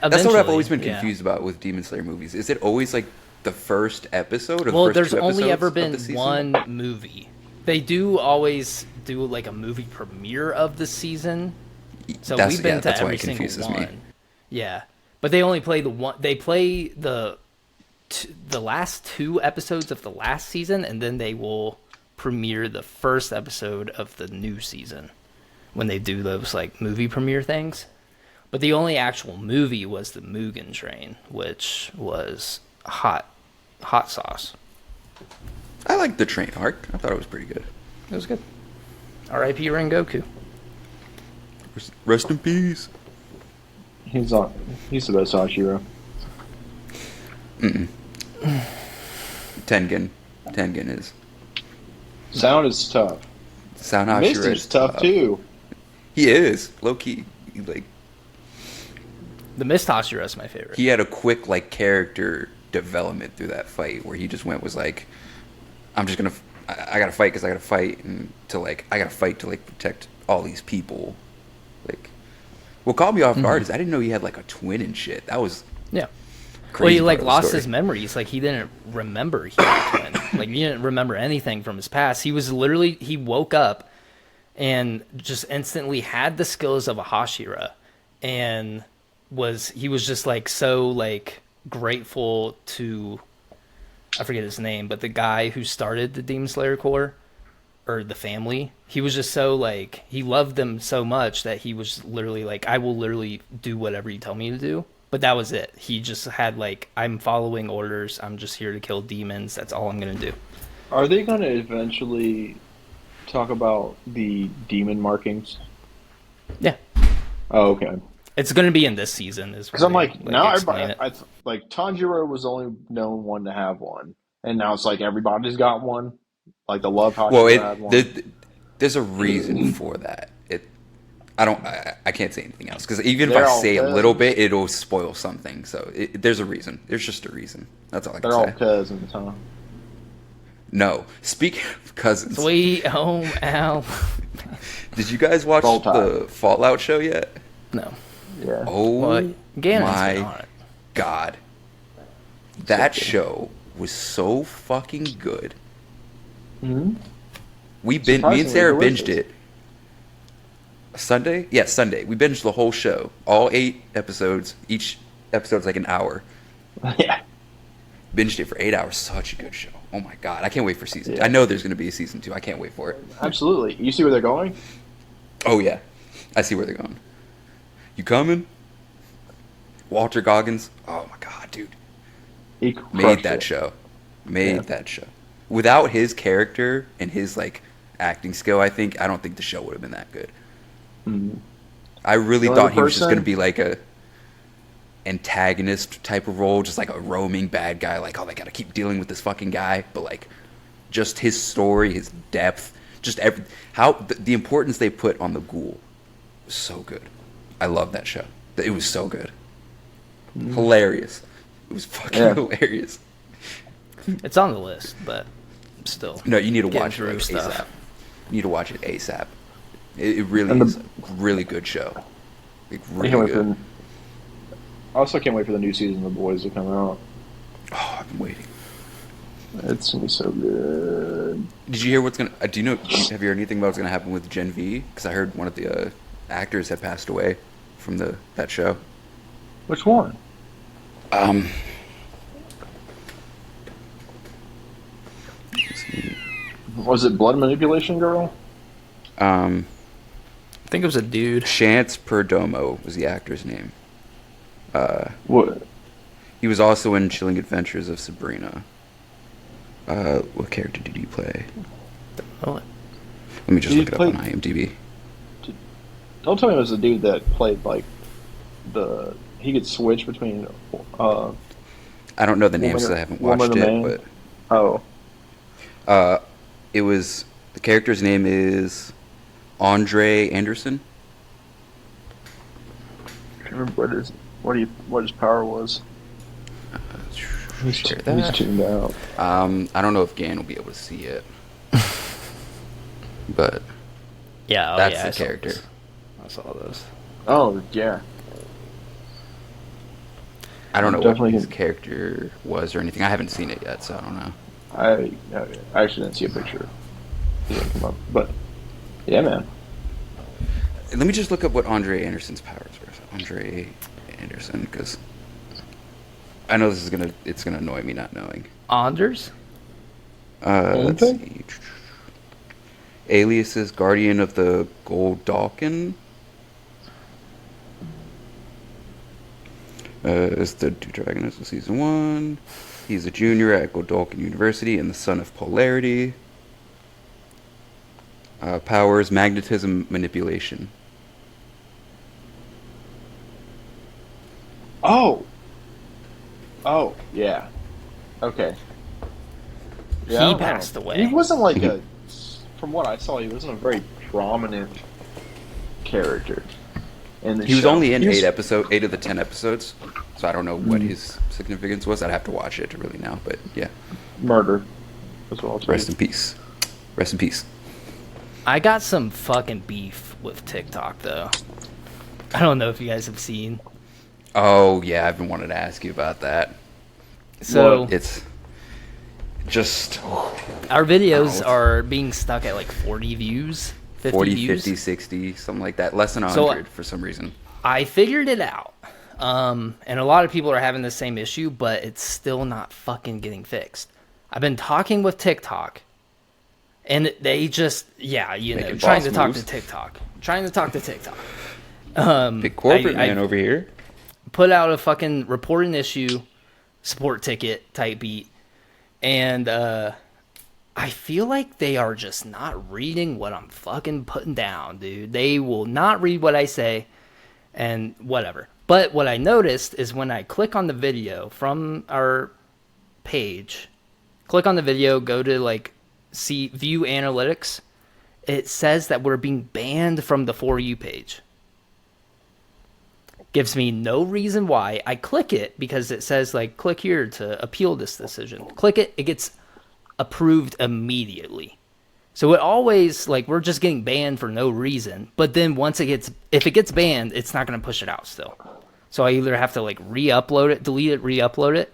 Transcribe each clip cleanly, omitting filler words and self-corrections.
That's what I've always been yeah. confused about with Demon Slayer movies. Is it always like the first episode or the Well, first there's two only episodes ever of the been season? one movie. They do always do like a movie premiere of the season. So we've been to That's why every it single confuses one. me. Yeah. But they only play the one. They play the last two episodes of the last season, and then they will premiere the first episode of the new season when they do those like movie premiere things. But the only actual movie was the Mugen Train, which was hot sauce. I liked the train arc. I thought it was pretty good. It was good. R.I.P. Rengoku. Rest in peace. He's the best Hashira. Tengen is. Sound is tough. Sound Hashira Misty's is tough too. He is low key. Like The Mist Hashira is my favorite. he had a quick like character development through that fight where he just was like, I'm just gonna. I gotta fight because I gotta fight and I gotta fight to like protect all these people. Like, what caught me off guard is I didn't know he had like a twin and shit. That was Yeah. crazy. Well, he like part of the lost story. his memories. Like he didn't remember he had a twin. Like he didn't remember anything from his past. He woke up and just instantly had the skills of a Hashira, and he was just like so like grateful to, I forget his name, but the guy who started the Demon Slayer Corps, or the family. He was just so like, he loved them so much that he was literally like, I will literally do whatever you tell me to do. But that was it. He just had like, I'm following orders. I'm just here to kill demons. That's all I'm going to do. Are they going to eventually talk about the demon markings? Yeah. Oh, okay. It's going to be in this season. Because I'm like, now explain everybody, like Tanjiro was the only known one to have one, and now it's like everybody's got one. Like the Love Hashira had one. There's a reason for that. I can't say anything else because even if They're I all say a cousins. little bit, it'll spoil something. So there's a reason. There's just a reason. That's all I can They're all say. cousins, huh? No, speaking of cousins, Sweet home Al. did you guys watch Roll Tide. the Fallout show yet? No. Yeah. Oh Well, Gannon's been on my it. god, that show was so fucking good. Mm-hmm. Me and Surprisingly Sarah delicious. binged it. Sunday? Yeah, Sunday. We binged the whole show. All 8 episodes. Each episode's like an hour. Yeah. Binged it for 8 hours. Such a good show. Oh my god. I can't wait for season 2. Yeah. I know there's going to be a season 2. I can't wait for it. Absolutely. You see where they're going? Oh yeah. I see where they're going. You coming? Walter Goggins. Oh my god, dude. He Made crushed that it. show. Yeah. That show. Without his character and his like acting skill, I don't think the show would have been that good. Mhm. I really The thought only he was just person- going to be like a antagonist type of role, just like a roaming bad guy. Like, oh, they got to keep dealing with this fucking guy. But like, just his story, his depth, just the importance they put on the ghoul was so good. I love that show. It was so good, hilarious. It was fucking Yeah. hilarious. It's on the list, but still. No, you need to Getting watch it through like, stuff. ASAP. You need to watch it ASAP. It really And the- is a really good show. Like, I can't really wait for good. I also can't wait for the new season of The Boys to come out. Oh, I've been waiting. It's gonna be so good. Did you hear what's gonna? Have you heard anything about what's gonna happen with Gen V? Because I heard one of the actors had passed away from that show. Which one? Was it Blood Manipulation Girl? I think it was a dude. Chance Perdomo was the actor's name. What? He was also in Chilling Adventures of Sabrina. What character did he play? Oh, Let me just He look it up on played- IMDb. Don't tell me it was the dude that played like he could switch between. I don't know the names because I haven't Woman watched or it, Man? but Oh, it was the character's name is Andre Anderson. I can't remember what his power was. Share He's that. tuned out. I don't know if Gannon will be able to see it, but yeah. Oh, that's yeah, the I saw character. those. I saw those. Oh yeah. I don't know what Definitely his character was or anything. I haven't seen it yet, so I don't know. I actually didn't see a picture. It didn't come up, but yeah, man. Let me just look up what Andre Anderson's powers were. So Andre Anderson, because I know it's gonna annoy me not knowing. Anders? Let's see. Aliases, Guardian of the Goldalkin. Is the two protagonists of season 1. He's a junior at Goldalkin University and the son of Polarity. Powers, magnetism, manipulation. Oh, yeah. Okay. Yeah, He passed away. He wasn't like from what I saw, he wasn't a very prominent character in the show. He was only in 8 of the 10 episodes, so I don't know what his significance was. I'd have to watch it to really know, but yeah. Murder as well. Rest in peace. Rest in peace. I got some fucking beef with TikTok, though. I don't know if you guys have seen. Oh, yeah, I've been wanting to ask you about that. So, it's just... our videos are being stuck at like 40 views, 50 40, views. 50, 60, something like that. Less than 100 for some reason. I figured it out. And a lot of people are having the same issue, but it's still not fucking getting fixed. I've been talking with TikTok, and they just, trying to talk to TikTok. Big corporate man over here. Put out a fucking report an issue, support ticket type beat, and I feel like they are just not reading what I'm fucking putting down, dude. They will not read what I say, and whatever. But what I noticed is when I click on the video from our page, click on the video, go to like see view analytics, it says that we're being banned from the For You page. Gives me no reason why. I click it because it says like click here to appeal this decision. Click it, it gets approved immediately. So it always, like, we're just getting banned for no reason. But then if it gets banned, it's not going to push it out still. So I either have to like re-upload it, delete it, re-upload it,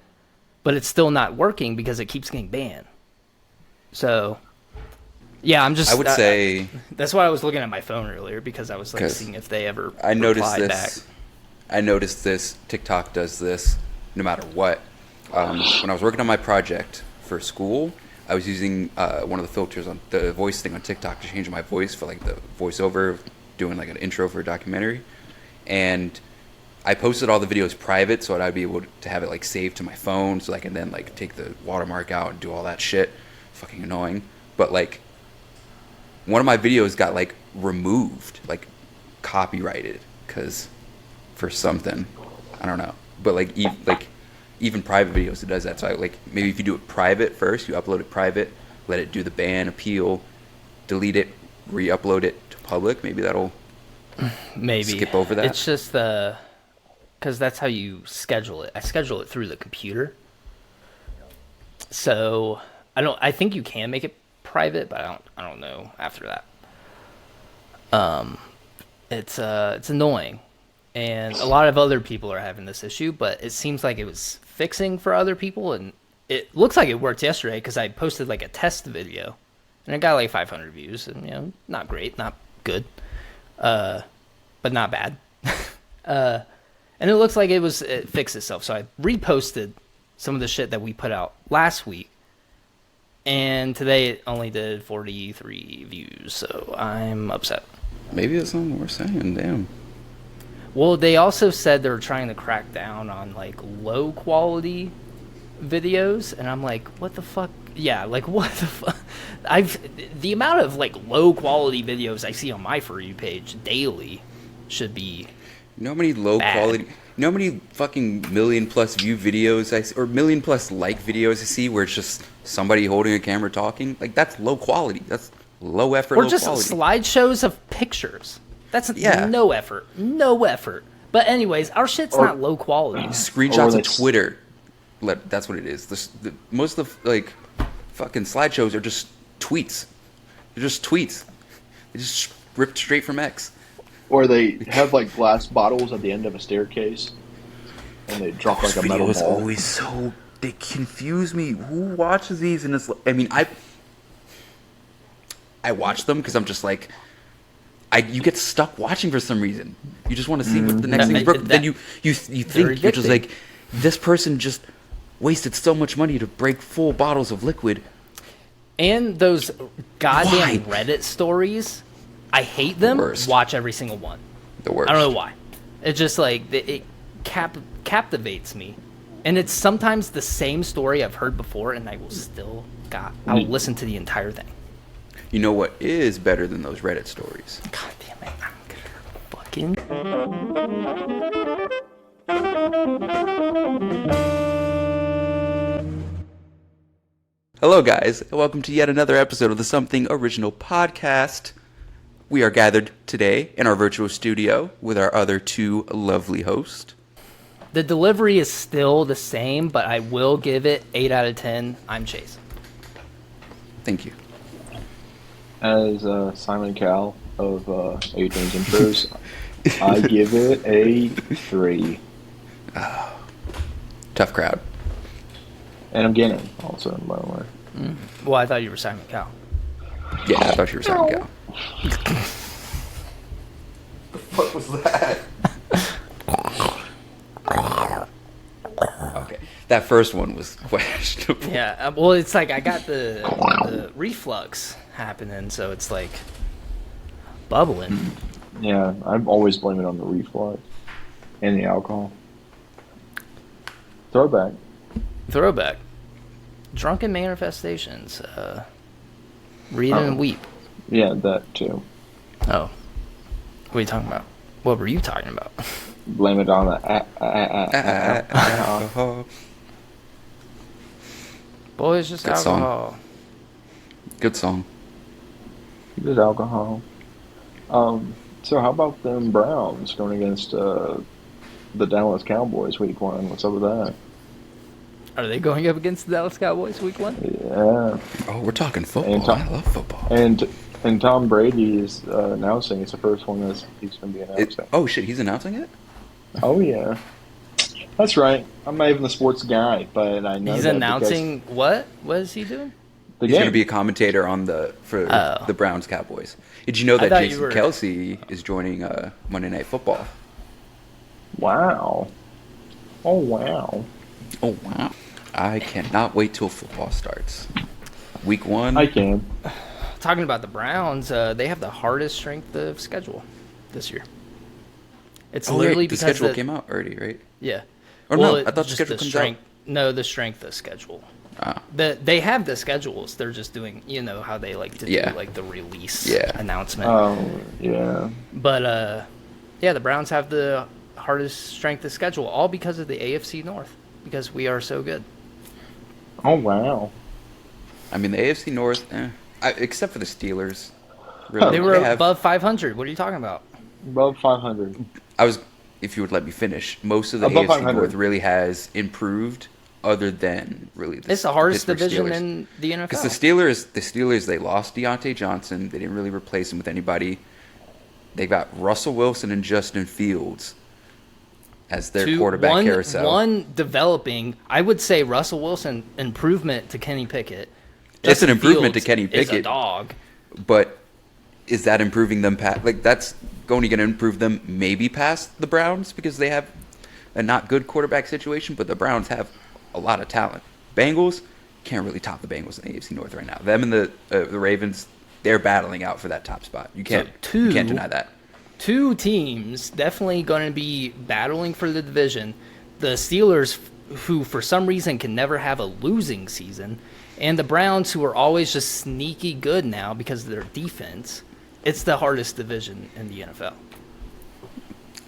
but it's still not working because it keeps getting banned. So yeah, I'm just. I would say that's why I was looking at my phone earlier, because I was like seeing if they ever. I noticed this. Back. I noticed this. TikTok does this no matter what. When I was working on my project for school, I was using one of the filters on the voice thing on TikTok to change my voice for like the voiceover, doing like an intro for a documentary, and I posted all the videos private so that I'd be able to have it like saved to my phone so I can then like take the watermark out and do all that shit. Fucking annoying. But like one of my videos got like removed, like copyrighted, because for something, I don't know. But like even private videos, it does that. So like maybe if you do it private first, you upload it private, let it do the ban appeal, delete it, re-upload it to public. Maybe that'll skip over that. It's just because that's how you schedule it. I schedule it through the computer, so I think you can make it private, but I don't know after that. It's annoying, and a lot of other people are having this issue, but it seems like it was fixing for other people, and it looks like it worked yesterday because I posted like a test video, and it got like 500 views, and not great, not good, but not bad. And it looks like it fixed itself. So I reposted some of the shit that we put out last week, and today it only did 43 views, so I'm upset. Maybe that's something we're saying, damn. Well, they also said they're trying to crack down on, like, low-quality videos, and I'm like, what the fuck? Yeah, like, what the fuck? The amount of, like, low-quality videos I see on my For You page daily should be You know how many low-quality... You know how many fucking million-plus view videos or million-plus like videos I see where it's just somebody holding a camera talking? Like, that's low quality. That's low effort, low quality. Or just slideshows of pictures. That's no effort. No effort. But anyways, our shit's not low quality. Screenshots of Twitter. That's what it is. Most of the, like, fucking slideshows are just tweets. They're just tweets. They just ripped straight from X. Or they have like glass bottles at the end of a staircase. and they drop Those like a metal videos ball. always so, they confuse me. Who watches these? And it's, I mean, I watch them because I'm just like, you get stuck watching for some reason. You just want to see what the next thing is broken. Then you think, you're just like, this person just wasted so much money to break full bottles of liquid. And those goddamn Why? Reddit stories, I hate them. Worst. Watch every single one. The worst. I don't know why. It's just like it captivates me, and it's sometimes the same story I've heard before, and I will still I'll listen to the entire thing. You know what is better than those Reddit stories? God damn it! I'm fucking. Hello, guys, and welcome to yet another episode of the Something Original podcast. We are gathered today in our virtual studio with our other two lovely hosts. The delivery is still the same, but I will give it 8 out of 10. I'm Chase. Thank you. As Simon Cowell of Adrian's Intros, I give it a 3. Tough crowd. And I'm Gannon, also, by the way. Well, I thought you were Simon Cowell. Yeah, I thought you were Simon Cowell. The fuck was that? Okay, that first one was questionable. Yeah, well, it's like I got the reflux happening, so it's like bubbling. Yeah, I always blame it on the reflux and the alcohol. Throwback. Drunken manifestations. Read and weep. Yeah, that too. Oh. What are you talking about? What were you talking about? Blame it on the Alcohol. Boy, it's just Good song. alcohol. Good song. Just alcohol. So how about them Browns going against the Dallas Cowboys week 1? What's up with that? Are they going up against the Dallas Cowboys week 1? Yeah. Oh, we're talking football. And I love football. And Tom Brady is announcing. It's the first one that he's going to be announcing. Oh shit, he's announcing it? Oh yeah, that's right. I'm not even the sports guy, but I know He's that announcing what? What is he doing? the He's game. going to be a commentator on the Browns Cowboys. Did you know that thought you Jason were- Kelsey is joining Monday Night Football? Wow. Oh wow. Oh wow! I cannot wait till football starts. Week 1. I can. Talking about the Browns, they have the hardest strength of schedule this year. It's literally the because schedule came out already, right? Yeah. Or Well, no, I thought the just schedule comes strength, out. No, the strength of schedule. Ah. They have the schedules. They're just doing, how they like to Yeah. do like the release Yeah. announcement. Oh yeah. But yeah, the Browns have the hardest strength of schedule, all because of the AFC North, because we are so good. Oh wow. I mean, the AFC North, except for the Steelers. Really, They were have- above 500. What are you talking about? Above 500. if you would let me finish, most of the Above AFC 500. North really has improved, other than really It's the hardest Pittsburgh division Steelers. in the NFL. Because the Steelers, they lost Deontay Johnson. They didn't really replace him with anybody. They got Russell Wilson and Justin Fields as their quarterback carousel. One developing, I would say Russell Wilson improvement to Kenny Pickett. It's an Justin improvement to Fields Kenny is a Pickett. dog. But is that improving them past? Like, that's going to improve them maybe past the Browns because they have a not good quarterback situation, but the Browns have a lot of talent. Bengals can't really top the Bengals in the AFC North right now. Them and the Ravens, they're battling out for that top spot. You can't deny that. Two teams definitely going to be battling for the division. The Steelers, who for some reason can never have a losing season, and the Browns, who are always just sneaky good now because of their defense. It's the hardest division in the NFL.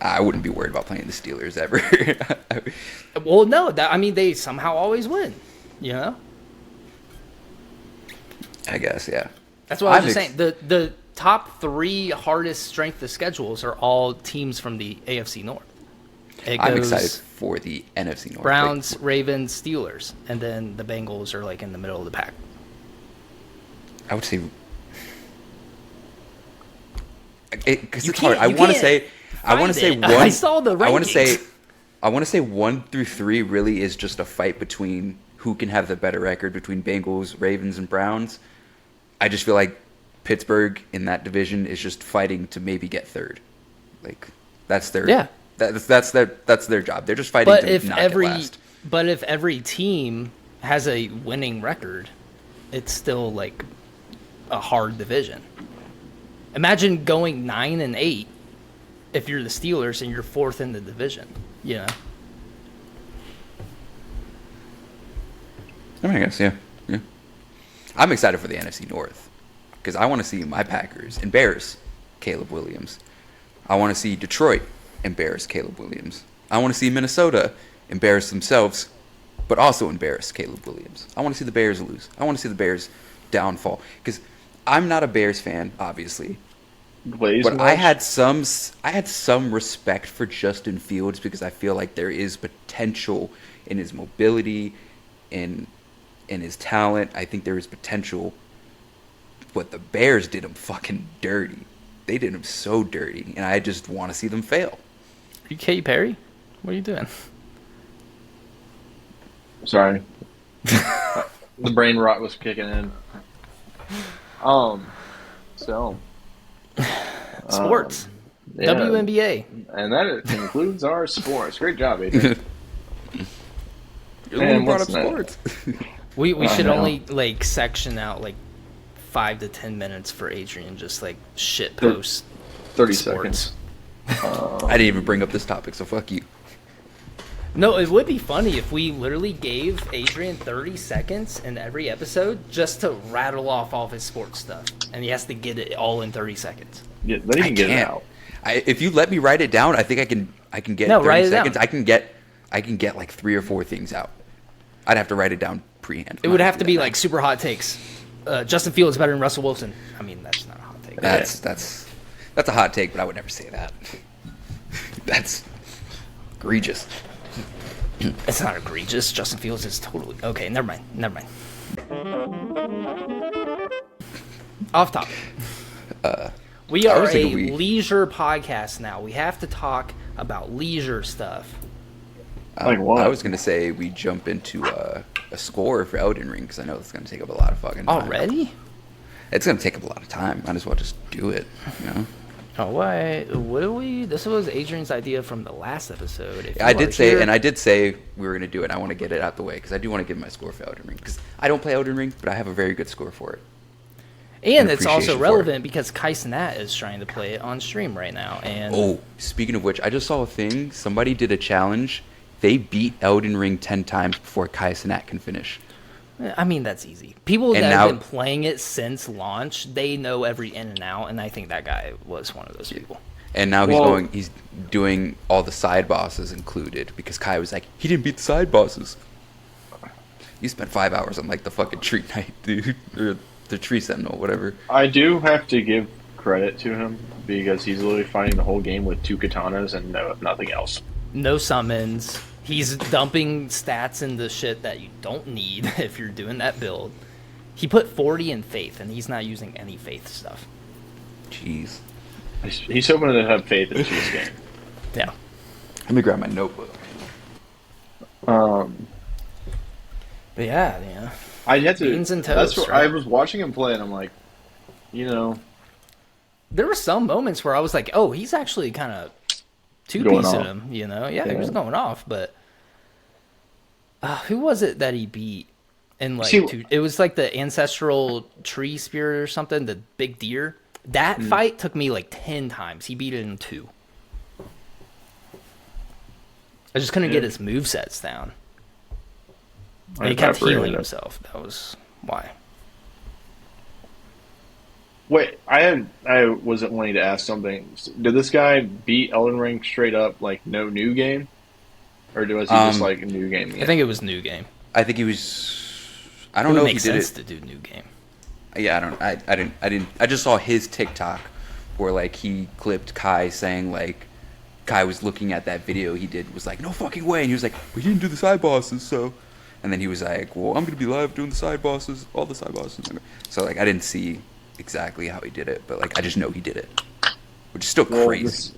I wouldn't be worried about playing the Steelers ever. Well, no, they somehow always win, I guess, yeah. That's what I was just saying. The top 3 hardest strength of schedules are all teams from the AFC North. I'm excited for the NFC North. Browns, Ravens, Steelers, and then the Bengals are like in the middle of the pack. I would say, because it's hard. I want to say one. I saw the rankings. I want to say I want to say 1 through 3 really is just a fight between who can have the better record between Bengals, Ravens, and Browns. I just feel like Pittsburgh in that division is just fighting to maybe get third. Like that's their that's their job. They're just fighting to not get last. But if every team has a winning record, it's still like a hard division. Imagine going 9-8 if you're the Steelers and you're fourth in the division. You know. I guess, yeah. I'm excited for the NFC North because I want to see my Packers embarrass Caleb Williams. I want to see Detroit embarrass Caleb Williams. I want to see Minnesota embarrass themselves, but also embarrass Caleb Williams. I want to see the Bears lose. I want to see the Bears downfall because I'm not a Bears fan, obviously. But I had some respect for Justin Fields because I feel like there is potential in his mobility, in his talent. I think there is potential. But the Bears did him fucking dirty. They did him so dirty, and I just want to see them fail. Are you Katy Perry? What are you doing? Sorry. The brain rot was kicking in. Sports. Yeah. WNBA. And that concludes our sports. Great job, Adrian. You brought up sports. We should only like section out like 5 to 10 minutes for Adrian, just like shit post 30 sports. seconds. I didn't even bring up this topic, so fuck you. No, it would be funny if we literally gave Adrian 30 seconds in every episode just to rattle off all of his sports stuff, and he has to get it all in 30 seconds. Yeah, let him get it out. If you let me write it down, I think I can get 30 seconds. I can get like 3 or 4 things out. I'd have to write it down pre-hand. It would have to be like super hot takes. Justin Fields is better than Russell Wilson. I mean, that's not a hot take. That's a hot take, but I would never say that. That's egregious. It's not egregious. Justin Fields is totally okay. Never mind. Off topic. We are a leisure podcast now. We have to talk about leisure stuff. Like what? I was going to say we jump into a score for Elden Ring because I know it's going to take up a lot of fucking time. Already? It's going to take up a lot of time. Might as well just do it, you know? Oh, why? What do we? This was Adrian's idea from the last episode. I did say we were going to do it. I want to get it out the way because I do want to give my score for Elden Ring because I don't play Elden Ring, but I have a very good score for it. And it's also relevant because Kai Cenat is trying to play it on stream right now. And speaking of which, I just saw a thing. Somebody did a challenge. They beat Elden Ring 10 times before Kai Cenat can finish. I mean, that's easy. People that have been playing it since launch, they know every in and out, and I think that guy was one of those people. And now he's doing all the side bosses included because Kai was like, he didn't beat the side bosses. You spent 5 hours on like the fucking tree knight, dude, or the tree sentinel, whatever. I do have to give credit to him because he's literally fighting the whole game with 2 katanas and nothing else. No summons. He's dumping stats into shit that you don't need if you're doing that build. He put 40 in Faith, and he's not using any Faith stuff. Jeez. He's hoping to have faith in this game. Yeah. Let me grab my notebook. But yeah. I had to. Beans and toast. That's I was watching him play, and I'm like, there were some moments where I was like, oh, he's actually kind of two-piecing him, you know? Yeah, he was going off, but who was it that he beat? And it was like the ancestral tree spirit or something, the big deer. That fight took me like 10 times. He beat it in 2. I just couldn't get his movesets down. And he kept healing himself. That was why. Wait, I wasn't wanting to ask something. Did this guy beat Elden Ring straight up, like no new game, or was he just like a new game? I think it was new game. I think he was. I don't know if he did it. It makes sense to do new game. Yeah, I didn't. I just saw his TikTok where like he clipped Kai saying like Kai was looking at that video he did was like no fucking way, and he was like we didn't do the side bosses so. And then he was like, well, I'm going to be live doing the side bosses, all the side bosses. So, like, I didn't see exactly how he did it, but, like, I just know he did it, which is still crazy.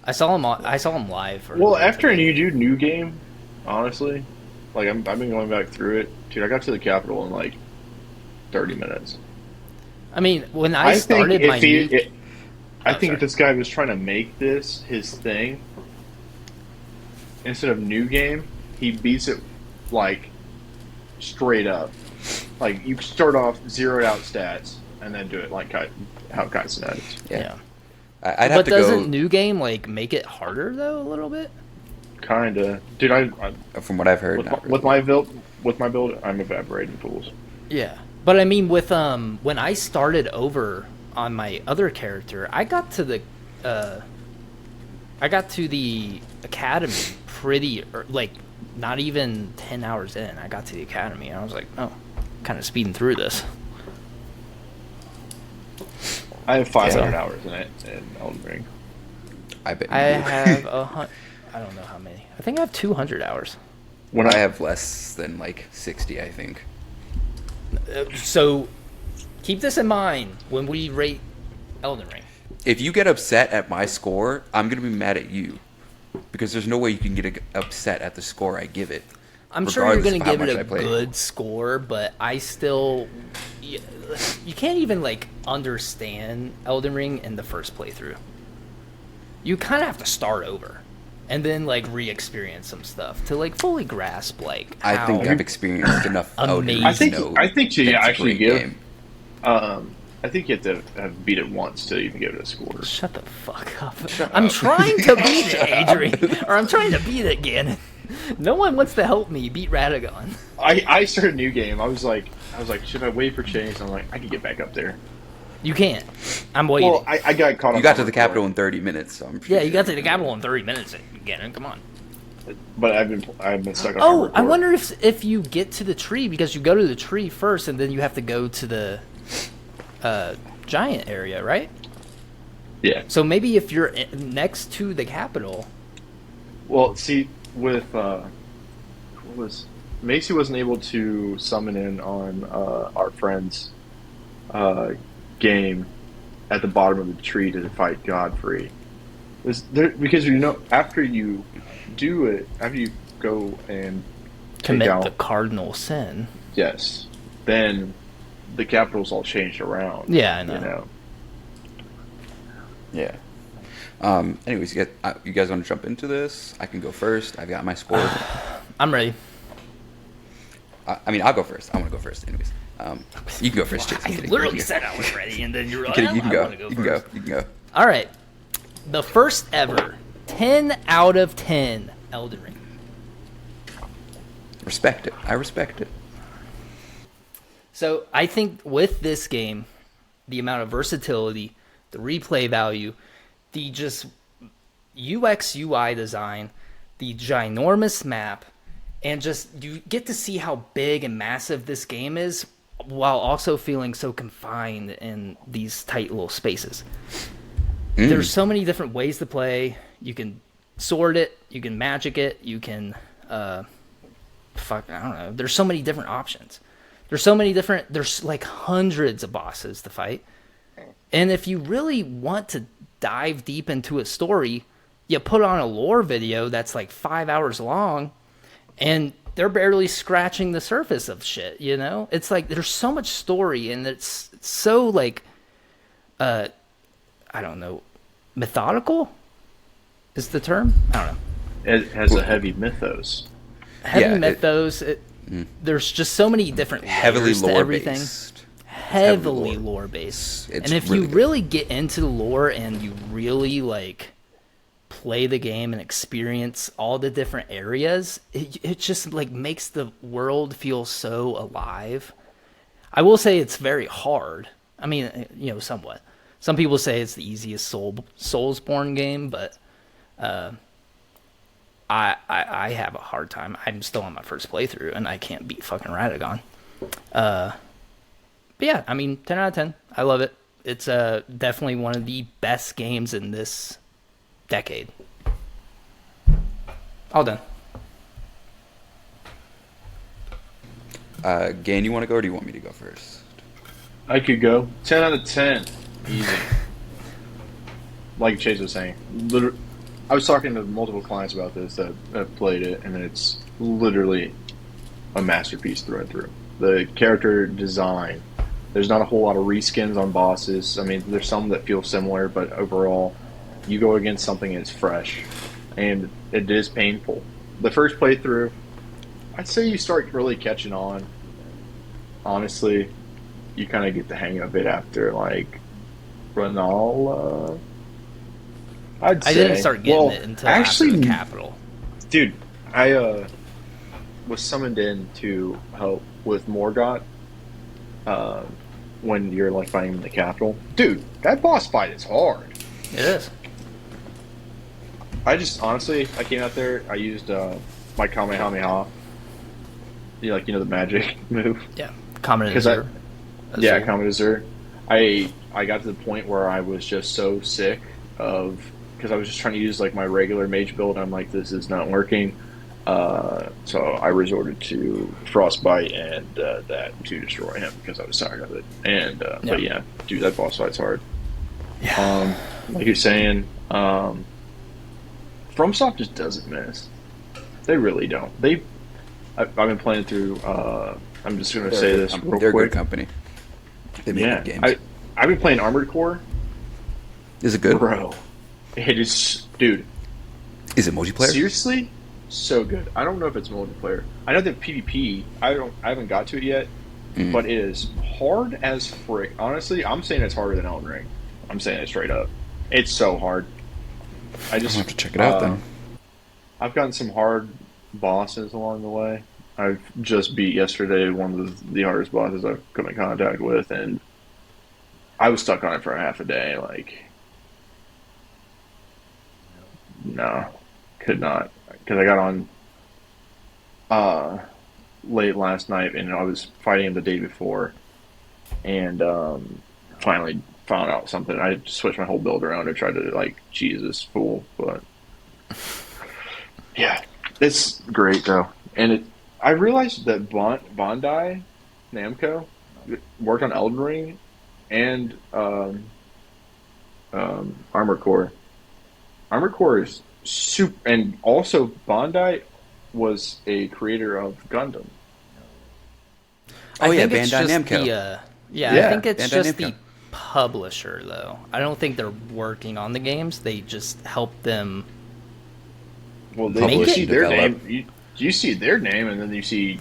I saw him. I saw him live. Well, earlier after today. you do New Game, honestly, like I've been going back through it, dude. I got to the Capitol in like 30 minutes. I mean, when I I think started my new, I oh, think sorry. if this guy was trying to make this his thing, instead of New Game, he beats it like straight up. Like you start off zeroed out stats and then do it like how Kaisen had it. Yeah. I'd have But to doesn't go new game like make it harder though a little bit? Kinda, dude. I from what I've heard. Not with really. my build, I'm evaporating fools. Yeah. But I mean, with when I started over on my other character, I got to the academy pretty like not even 10 hours in. I got to the academy and I was like, oh, kind of speeding through this. I have 500 So- hours in it in Elden Ring. I bet. I You do. have I don't know how many. I think I have 200 hours. When I have less than like 60, I think. So keep this in mind when we rate Elden Ring. If you get upset at my score, I'm gonna be mad at you, because there's no way you can get upset at the score I give it. I'm sure you're regardless going of to how give it much I a played. good score, but I still... You can't even, like, understand Elden Ring in the first playthrough. You kind of have to start over and then, like, re-experience some stuff to, like, fully grasp, like, I how... think I've experienced enough Elden Ring Amazing. to know I think you that it's a actually great give. game. I think you have to have beat it once to even give it a score. Shut the fuck up. I'm trying to beat it, Adrian. Or I'm trying to beat it, Gannon. No one wants to help me beat Radagon. I started a new game. I was like, should I wait for change? I'm like, I can get back up there. You can't. I'm waiting. Well, I got caught up. You got to on the it, capital in 30 minutes, so I'm pretty yeah, you sure got to the capital in 30 minutes, Gannon. Come on. but I've been stuck on. Oh, hardcore. I wonder if you get to the tree, because you go to the tree first and then you have to go to the giant area, right? Yeah. So maybe if you're next to the capital, Well, see, with what was Macy wasn't able to summon in on our friend's game at the bottom of the tree to fight Godfrey. Because after you do it, after you go and commit take out, the cardinal sin. yes, then the capital's all changed around. Yeah, I know. You know. Yeah. Anyways, you guys want to jump into this? I can go first. I've got my score. I'm ready. I mean, I'll go first. I want to go first. Anyways, you can go first, Chase. I I'm kidding. literally You said I was ready, and then you're like, can, you can I go. want to go You can first. go. You can go. All right. The first ever 10 out of 10 Elden Ring. Respect it. I respect it. So I think with this game, the amount of versatility, the replay value, the just UX UI design, the ginormous map, and just you get to see how big and massive this game is while also feeling so confined in these tight little spaces. There's so many different ways to play. You can sword it, you can magic it, you can I don't know. There's so many different options. There's like hundreds of bosses to fight. And if you really want to dive deep into a story, you put on a lore video that's like 5 hours long, and they're barely scratching the surface of shit, you know? It's like there's so much story, and it's so like I don't know, methodical is the term? I don't know. It has a heavy mythos. Heavy Yeah, mythos. There's just so many different Heavily layers to lore everything. based. Heavily lore based. It's And if really you good. really get into the lore and you really like play the game and experience all the different areas, it just like makes the world feel so alive. I will say it's very hard. I mean, you know, somewhat. Some people say it's the easiest Soulsborne game, but I have a hard time. I'm still on my first playthrough, and I can't beat fucking Radagon. But yeah, I mean, 10 out of 10. I love it. It's definitely one of the best games in this decade. All done. Gan, you want to go, or do you want me to go first? I could go 10 out of 10. Easy. Like Chase was saying, I was talking to multiple clients about this that have played it, and it's literally a masterpiece through and through. The character design, there's not a whole lot of reskins on bosses. I mean, there's some that feel similar, but overall, you go against something that's fresh, and it is painful. The first playthrough, I'd say you start really catching on. Honestly, you kind of get the hang of it after, like, Renala. I didn't start getting it until after the capital. Dude, I was summoned in to help with Morgoth when you're like fighting in the capital. Dude, that boss fight is hard. It is. I just honestly, I came out there. I used my Kamehameha. You know the magic move. Yeah, Kamehameha. Yeah, Kamehameha. I got to the point where I was just so sick of because I was just trying to use like my regular mage build. I'm like, this is not working. So I resorted to Frostbite and that to destroy him because I was tired of it. And but yeah, dude, that boss fight's hard. Yeah. Like you're saying, FromSoft just doesn't miss. They really don't. I've been playing through. I'm just going to say this real they're quick. A good company. They make good games. I've been playing Armored Core. Is it good, bro? It is, dude. Is it multiplayer? Seriously, so good. I don't know if it's multiplayer. I know that PvP. I haven't got to it yet, but it is hard as frick. Honestly, I'm saying it's harder than Elden Ring. I'm saying it straight up. It's so hard. I just have to check it out then. I've gotten some hard bosses along the way. I've just beat yesterday one of the hardest bosses I've come in contact with, and I was stuck on it for a half a day. Like, no, could not, because I got on late last night, and I was fighting him the day before, and finally found out something. I switched my whole build around and tried to like cheese this fool, but yeah, it's great though. And I realized that Bandai Namco worked on Elden Ring and Armored Core. Armored Core is super, and also Bandai was a creator of Gundam. Oh yeah, Bandai Namco. I think it's Bandai just Namco. the publisher, though. I don't think they're working on the games. They just help them. Well, Make see it? their Develop. name. You see their name, and then you see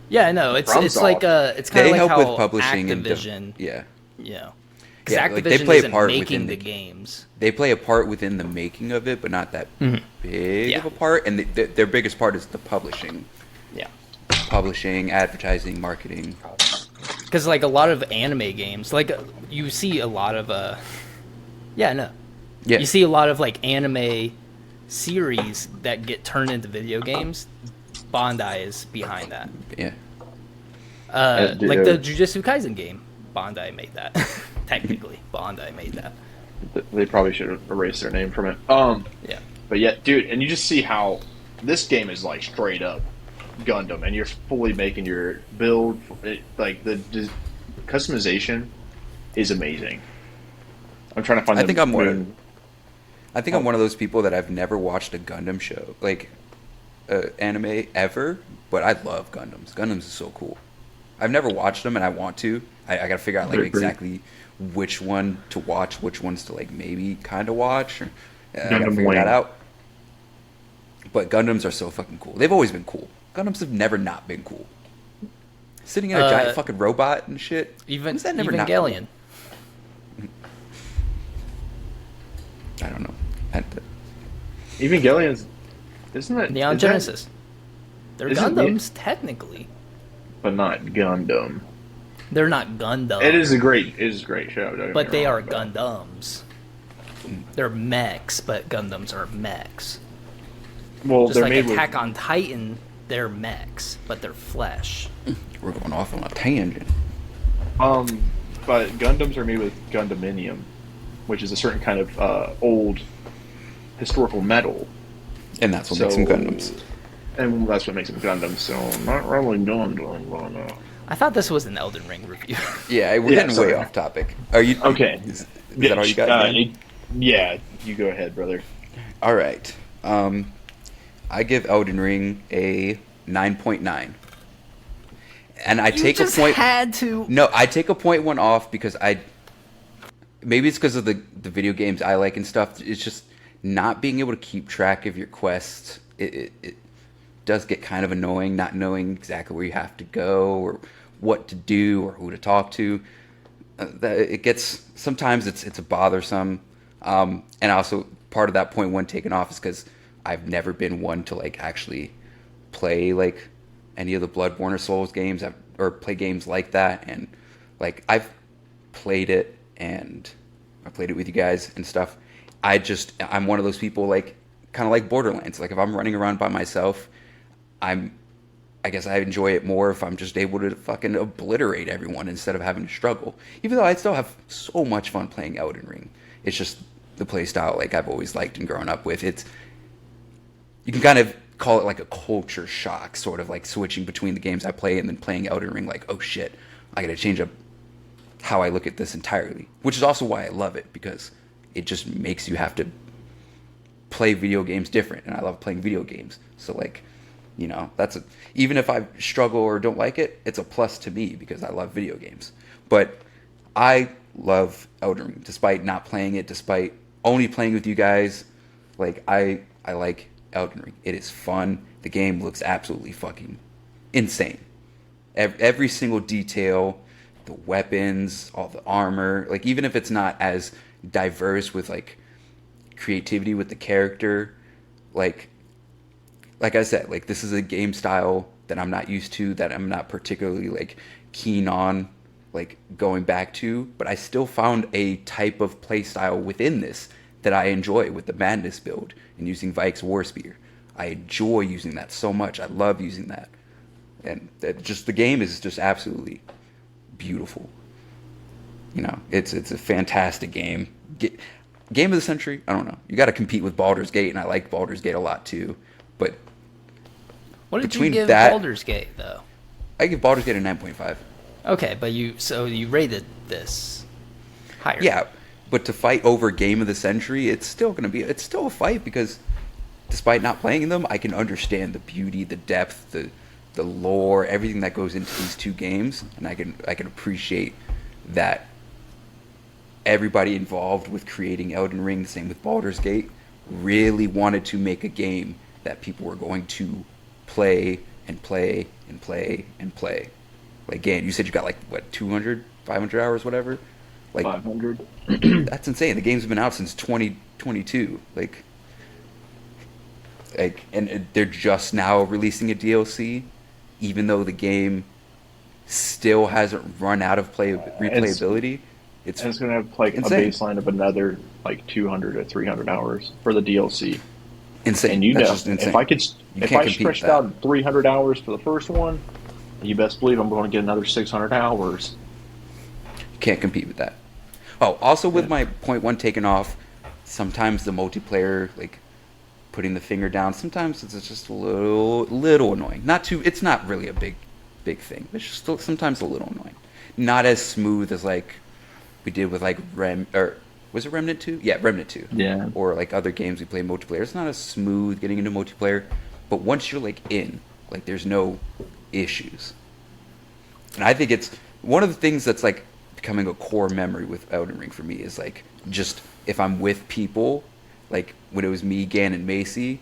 Yeah, I know. It's FromSoft. like it's kind They of like help how with publishing Activision. and yeah. Yeah. Because Yeah, Activision like, they play a isn't part making within the the- games. They play a part within the making of it, but not that big Yeah. of a part. And their biggest part is the publishing, Yeah. advertising, marketing. Because like a lot of anime games, like you see a lot of Yeah, you see a lot of like anime series that get turned into video games. Bandai is behind that. yeah. Like the Jujutsu Kaisen game, Bandai made that. Technically, Bandai made that. they probably should have erased their name from it. Yeah. But yeah, dude, and you just see how this game is like straight up Gundam, and you're fully making your build. Like the customization is amazing. I'm trying to find. I think I'm one of those people that I've never watched a Gundam show, like anime ever, but I love Gundams. Gundams is so cool. I've never watched them, and I want to. I got to figure out like exactly which one to watch, which ones to like maybe kind of watch. Or, I got to figure that out. But Gundams are so fucking cool. They've always been cool. Gundams have never not been cool. Sitting in a giant fucking robot and shit. Even that never not cool? Evangelion. I don't know. Evangelion's, isn't it? Neon is that- Genesis. They're isn't Gundams, technically. but not Gundam. They're not Gundam. It is a great show. don't get But me they wrong, are Gundams. They're mechs, but Gundams are mechs. Well, Just they're like made Attack on Titan, they're mechs, but they're flesh. We're going off on a tangent. but Gundams are made with Gundaminium, which is a certain kind of old historical metal, And that's what makes them Gundams. and that's what makes them Gundams. So not really Gundam, but I thought this was an Elden Ring review. Yeah, we're getting sorry. way off topic. Are you Okay. Is that all you got? Dan? Yeah, you go ahead, brother. All right. I give Elden Ring a 9.9. And I You take a just point. had to. No, I take a point one off because I. Maybe it's because of the video games I like and stuff. It's just not being able to keep track of your quests. It does get kind of annoying, not knowing exactly where you have to go or what to do or who to talk to. It gets sometimes it's a bothersome, and also part of that point one taken off is because I've never been one to like actually play like any of the Bloodborne or Souls games or play games like that, and like I've played it and I played it with you guys and stuff. I'm one of those people like kind of like Borderlands. Like if I'm running around by myself, I guess I enjoy it more if I'm just able to fucking obliterate everyone instead of having to struggle. Even though I still have so much fun playing Elden Ring. It's just the play style like I've always liked and grown up with. You can kind of call it like a culture shock, sort of like switching between the games I play and then playing Elden Ring like, oh shit, I gotta change up how I look at this entirely. Which is also why I love it, because it just makes you have to play video games different, and I love playing video games. So like, even if I struggle or don't like it, it's a plus to me because I love video games. But I love Elden Ring, despite not playing it, despite only playing with you guys. Like I like Elden Ring. It is fun. The game looks absolutely fucking insane. Every single detail, the weapons, all the armor, like even if it's not as diverse with like creativity with the character, like I said, like this is a game style that I'm not used to, that I'm not particularly like keen on like going back to, but I still found a type of play style within this that I enjoy with the Madness build and using Vike's War Spear. I enjoy using that so much. I love using that. And the game is just absolutely beautiful. It's a fantastic game. Game of the century, I don't know. You got to compete with Baldur's Gate, and I like Baldur's Gate a lot too. But What did you between give that, Baldur's Gate though? I give Baldur's Gate a 9.5. Okay, but you rated this higher. Yeah, but to fight over Game of the Century, it's still a fight because despite not playing them, I can understand the beauty, the depth, the lore, everything that goes into these two games, and I can appreciate that everybody involved with creating Elden Ring, the same with Baldur's Gate, really wanted to make a game that people were going to play and play and play and play. Like, Gannon, you said you got like, what, 200, 500 hours, whatever? Like 500. That's insane. The game's been out since 2022. And they're just now releasing a DLC, even though the game still hasn't run out of replayability. It's going to have like insane. A baseline of another like 200 to 300 hours for the DLC. Insane. And That's just insane. if I stretched out 300 hours for the first one, you best believe I'm going to get another 600 hours. You can't compete with that. Oh, also with my point one taken off, sometimes the multiplayer, like putting the finger down, sometimes it's just a little annoying. It's not really a big thing. It's just sometimes a little annoying. Not as smooth as like we did with like was it Remnant 2? Yeah, Remnant 2. Yeah. Or like other games we play multiplayer. It's not as smooth getting into multiplayer, but once you're like in, like there's no issues. And I think it's one of the things that's like becoming a core memory with Elden Ring for me is like just if I'm with people, like when it was me, Gannon, and Macy,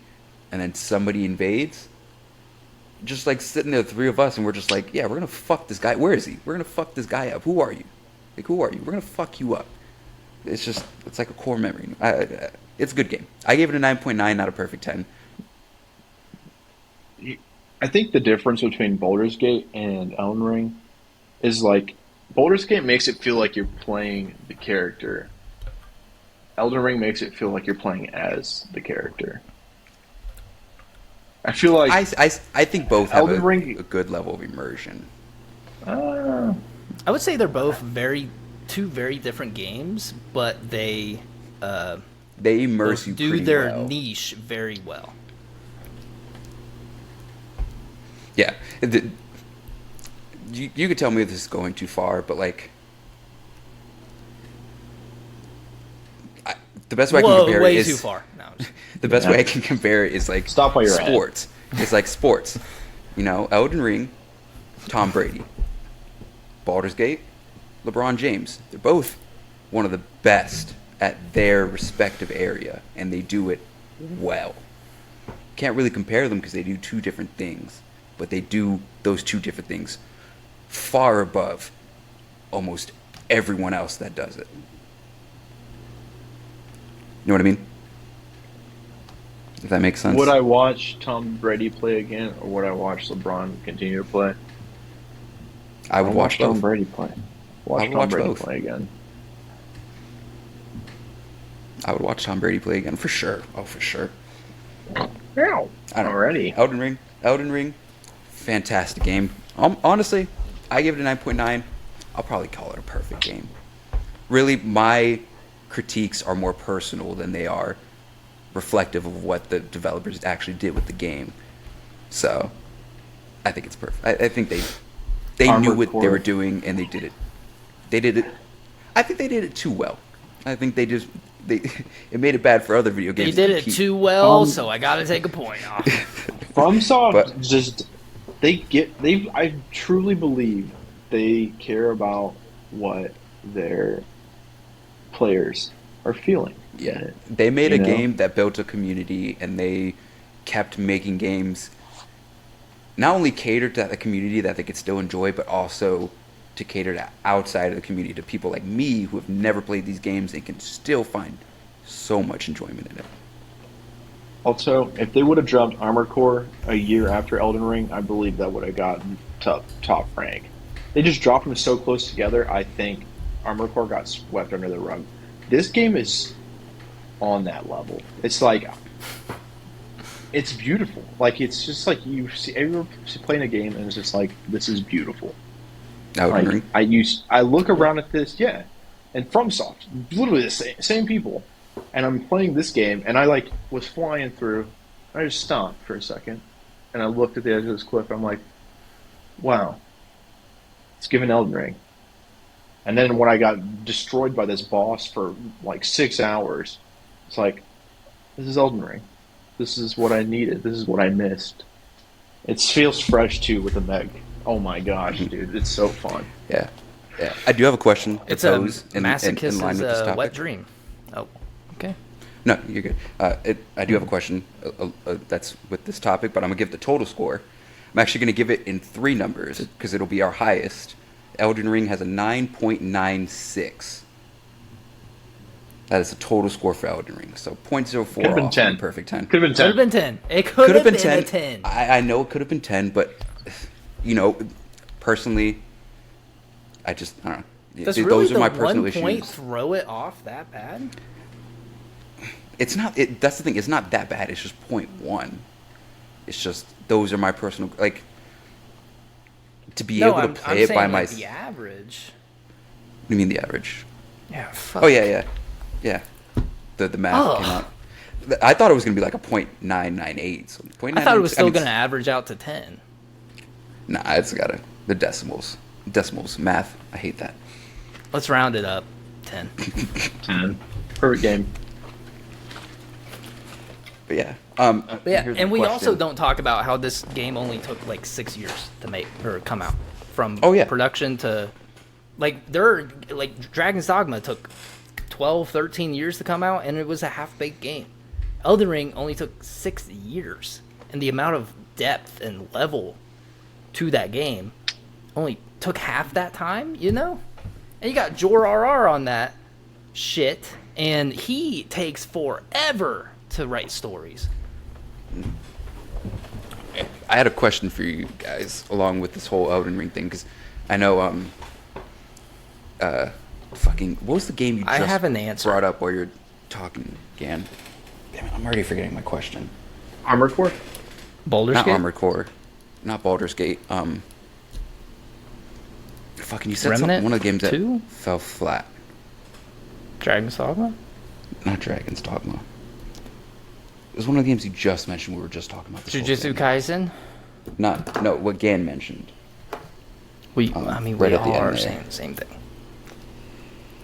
and then somebody invades, just like sitting there, the three of us, and we're just like, yeah, we're gonna fuck this guy. Where is he? We're gonna fuck this guy up. Who are you? Like, who are you? We're gonna fuck you up. It's like a core memory. It's a good game. I gave it a 9.9, not a perfect 10. I think the difference between Baldur's Gate and Elden Ring is like Baldur's Gate makes it feel like you're playing the character. Elden Ring makes it feel like you're playing as the character. I feel like I think both have Elden Ring, a good level of immersion. I would say they're both two very different games, but they immerse you do pretty their well. niche very well. Yeah. You could tell me if this is going too far, but like the best way I can Whoa, compare way it too is far. No, I'm just- the best way I can compare it is like Stop while you're ahead. sports. It's like sports. You know, Elden Ring, Tom Brady, Baldur's Gate, LeBron James. They're both one of the best at their respective area, and they do it well. Can't really compare them because they do two different things, but they do those two different things far above almost everyone else that does it. You know what I mean? If that makes sense. Would I watch Tom Brady play again, or would I watch LeBron continue to play? I would watch Tom both. Brady play. I Watch would Tom watch Brady both. play again. I would watch Tom Brady play again for sure. Oh, for sure. Ow. I don't know. Already. Elden Ring, fantastic game. Honestly, I give it a 9.9. I'll probably call it a perfect game. Really, my critiques are more personal than they are reflective of what the developers actually did with the game. So, I think it's perfect. I think they knew Armored what Core. they were doing and they did it. They did it. I think they did it too well. I think they it made it bad for other video They games. did to it keep- too well, so I got to take a point off. FromSoft But- just I truly believe they care about what their players are feeling. Yeah, they made a You know? game that built a community, and they kept making games not only catered to the community that they could still enjoy, but also to cater to outside of the community, to people like me who have never played these games and can still find so much enjoyment in it. Also, if they would have dropped Armored Core a year after Elden Ring, I believe that would have gotten top rank. They just dropped them so close together. I think Armored Core got swept under the rug. This game is on that level. It's like it's beautiful. Like it's just like you see everyone playing a game and it's just like this is beautiful. Elden Like, Ring. I look around at this, yeah, and FromSoft, literally the same people, and I'm playing this game, and I like was flying through, and I just stopped for a second, and I looked at the edge of this cliff, I'm like, wow, it's giving Elden Ring, and then when I got destroyed by this boss for like 6 hours, it's like, this is Elden Ring, this is what I needed, this is what I missed. It feels fresh too with the Meg. Oh my gosh, dude, it's so fun. Yeah, yeah. I do have a question. To It's a pose in line with this masochist's topic. wet dream. Oh, okay. No, you're good. I do have a question that's with this topic, but I'm gonna give the total score. I'm actually gonna give it in 3 numbers because it'll be our highest. Elden Ring has a 9.96. That is the total score for Elden Ring. So 0.04 Could have been off 10. from perfect 10. Could have been Could have 10. been 10. It could have been, 10. A 10. I know it could have been 10, but you know, personally, I don't know. Does Those really are the my personal 1 point issues. throw it off that bad? It's not. That's the thing. It's not that bad. It's just 0.1. It's just those are my personal like. To be able to play it by saying, my. like, the average. What do you mean the average? Yeah. Fuck. Oh yeah. The math Ugh. came out. I thought it was gonna be like a 0.998. So 0.998. I thought it was still mean, going to average out to 10. Nah, it's got the decimals. Decimals, math. I hate that. Let's round it up. 10. 10. Perfect game. But yeah. But yeah, here's and the we question. also don't talk about how this game only took like 6 years to make or come out from Oh, yeah. production to like Dragon's Dogma took 12, 13 years to come out and it was a half-baked game. Elden Ring only took 6 years, and the amount of depth and level to that game only took half that time, you know? And you got Jor RR on that shit, and he takes forever to write stories. I had a question for you guys along with this whole Elden Ring thing because I know fucking what was the game you I just have an answer. brought up while you're talking, Gan? Damn it, I'm already forgetting my question. Armored Core? Baldur's Not Gate? Armored Core, not Baldur's Gate. Fucking you said Remnant one of the games that 2? fell flat. Dragon's Dogma? Not Dragon's Dogma. It was one of the games you just mentioned. We were just talking about this. whole Jujutsu thing. Kaisen? No, what Gan mentioned. We right we at the all end are there. saying the same thing.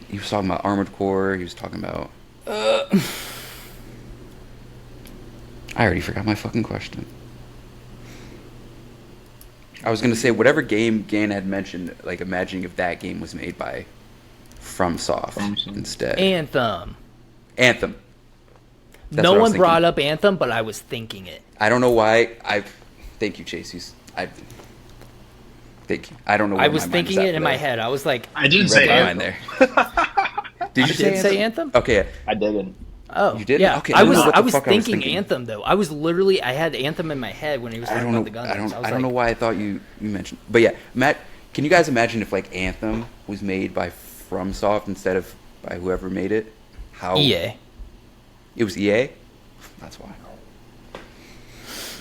He was talking about Armored Core. He was talking about. I already forgot my fucking question. I was gonna say whatever game Gannon had mentioned, like imagining if that game was made by FromSoft instead. Anthem. Anthem. That's No what I was one thinking. brought up Anthem, but I was thinking it. I don't know why. Thank you, Chase. Thank you. I don't know. I was thinking it in my head. I was like, I didn't Read say my mind Anthem. there. Did you did say Anthem? Okay. I didn't. Oh, You didn't? Yeah, Okay, I I don't was. know what I the was fuck I was thinking thinking. Anthem though. I was literally. I had Anthem in my head when he was I talking don't about know. the Gundams. I don't know why I thought you mentioned. But yeah, Matt, can you guys imagine if like Anthem was made by FromSoft instead of by whoever made it? How EA. It was EA. That's why.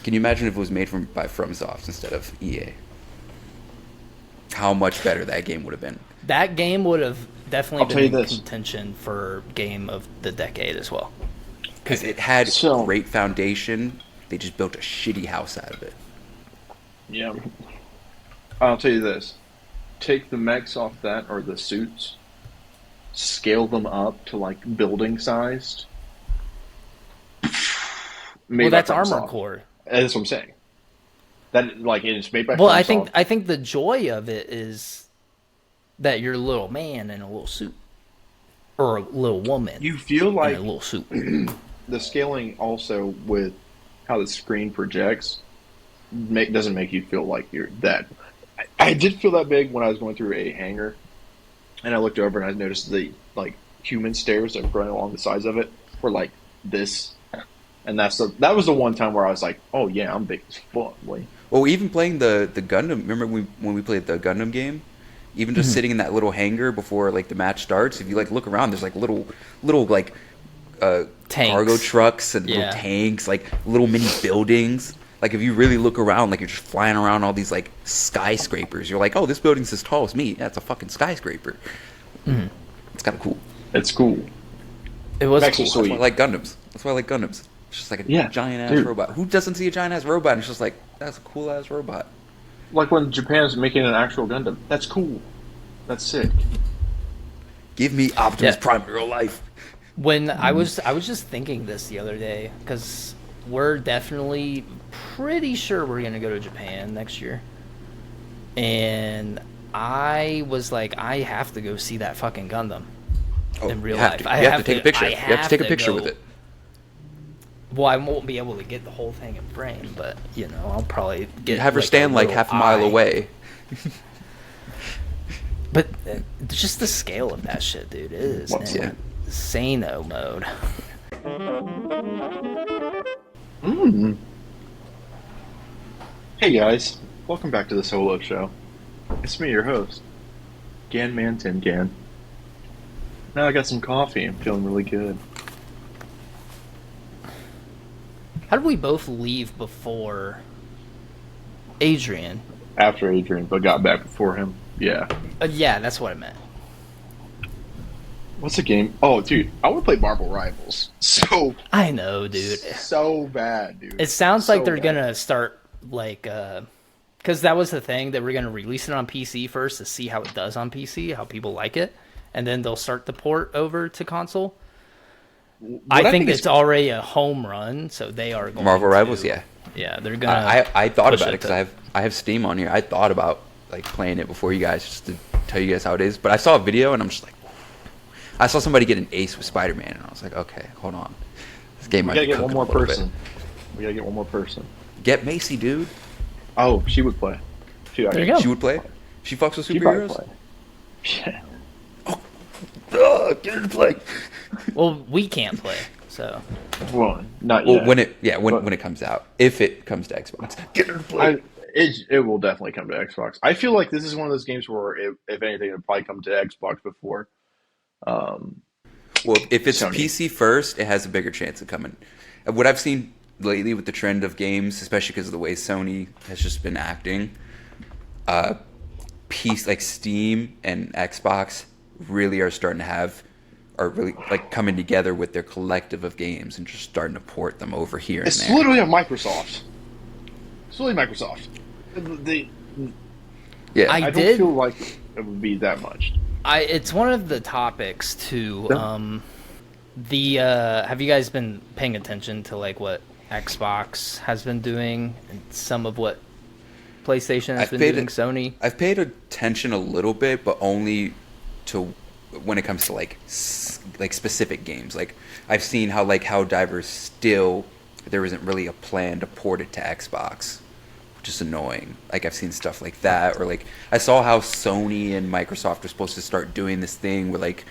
Can you imagine if it was made by FromSoft instead of EA? How much better that game would have been. That game would have definitely I'll tell been you in this. contention for game of the decade as well. Because it had So- great foundation. They just built a shitty house out of it. Yeah. I'll tell you this. Take the mechs off that, or the suits, scale them up to like building sized. Well, that's Armored Core. That's what I'm saying. That like it's made by. Well, FromSoft. I think the joy of it is that you're a little man in a little suit, or a little woman you feel in like a little suit. the scaling also with how the screen projects doesn't make you feel like you're that. I did feel that big when I was going through a hangar, and I looked over and I noticed the like human stairs that were running along the sides of it were like this, and that was the one time where I was like, oh yeah, I'm big as fuck, boy. Well, even playing the Gundam. Remember when we played the Gundam game? Even just sitting in that little hangar before like the match starts. If you like look around, there's like little like Tanks. cargo trucks and Yeah. little tanks, like little mini buildings. Like if you really look around, like you're just flying around all these like skyscrapers. You're like, oh, this building's as tall as me. Yeah, it's a fucking skyscraper. It's kind of cool. It's cool. It was Actually, cool. so- That's why I like Gundams. That's why I like Gundams. It's just like a Yeah, giant ass dude. robot. Who doesn't see a giant ass robot and it's just like, that's a cool ass robot. Like when Japan's making an actual Gundam. That's cool. That's sick. Give me Optimus Yeah. Prime in real life. When I was just thinking this the other day because we're definitely pretty sure we're gonna go to Japan next year, and I was like, I have to go see that fucking Gundam in real you have life. to. I You have to take a picture. I You have to take a picture go. with it. Well, I won't be able to get the whole thing in frame, but you know, I'll probably get. Have her like, stand like little half a mile eye. away. But just the scale of that shit, dude, it is What's that? insano mode. Hey guys, welcome back to the Solo Show. It's me, your host, Gan Manton Gan. Now I got some coffee. I'm feeling really good. How did we both leave before Adrian? After Adrian, but got back before him. Yeah. Yeah, that's what I meant. What's a game? Oh, dude, I want to play Marvel Rivals. So I know, dude. so bad, dude. It sounds like So they're bad. gonna start like, because that was the thing, that we're gonna release it on PC first to see how it does on PC, how people like it, and then they'll start the port over to console. What I think is- it's already a home run, so they are going Marvel to, Rivals, yeah. Yeah, they're gonna. I thought push about it it because to- I have Steam on here. I thought about like playing it before you guys just to tell you guys how it is. But I saw a video and I'm just like, I saw somebody get an ace with Spider-Man and I was like, okay, hold on, this game We might gotta be get one cooking more a little bit. person. We gotta get one more person. Get Macy, dude. Oh, she would play. There you go. She would play. She fucks with She'd probably superheroes. play. Yeah. Get her to play. Well, we can't play, so Well, not Well, yet. when it comes out, if it comes to Xbox, get her to play. It will definitely come to Xbox. I feel like this is one of those games where, if anything, it'll probably come to Xbox before. Well, if it's Sony. PC first, it has a bigger chance of coming. And what I've seen lately with the trend of games, especially because of the way Sony has just been acting, like Steam and Xbox really are really like coming together with their collective of games and just starting to port them over here and It's there. literally a Microsoft. It's literally Microsoft. Yeah, I I did- don't feel like it would be that much. it's one of the topics to Have you guys been paying attention to like what Xbox has been doing and some of what PlayStation has been doing? Sony. I've paid attention a little bit, but only to when it comes to like specific games. Like I've seen how like Helldivers still there isn't really a plan to port it to Xbox, which is annoying. Like I've seen stuff like that, or like I saw how Sony and Microsoft are supposed to start doing this thing where like,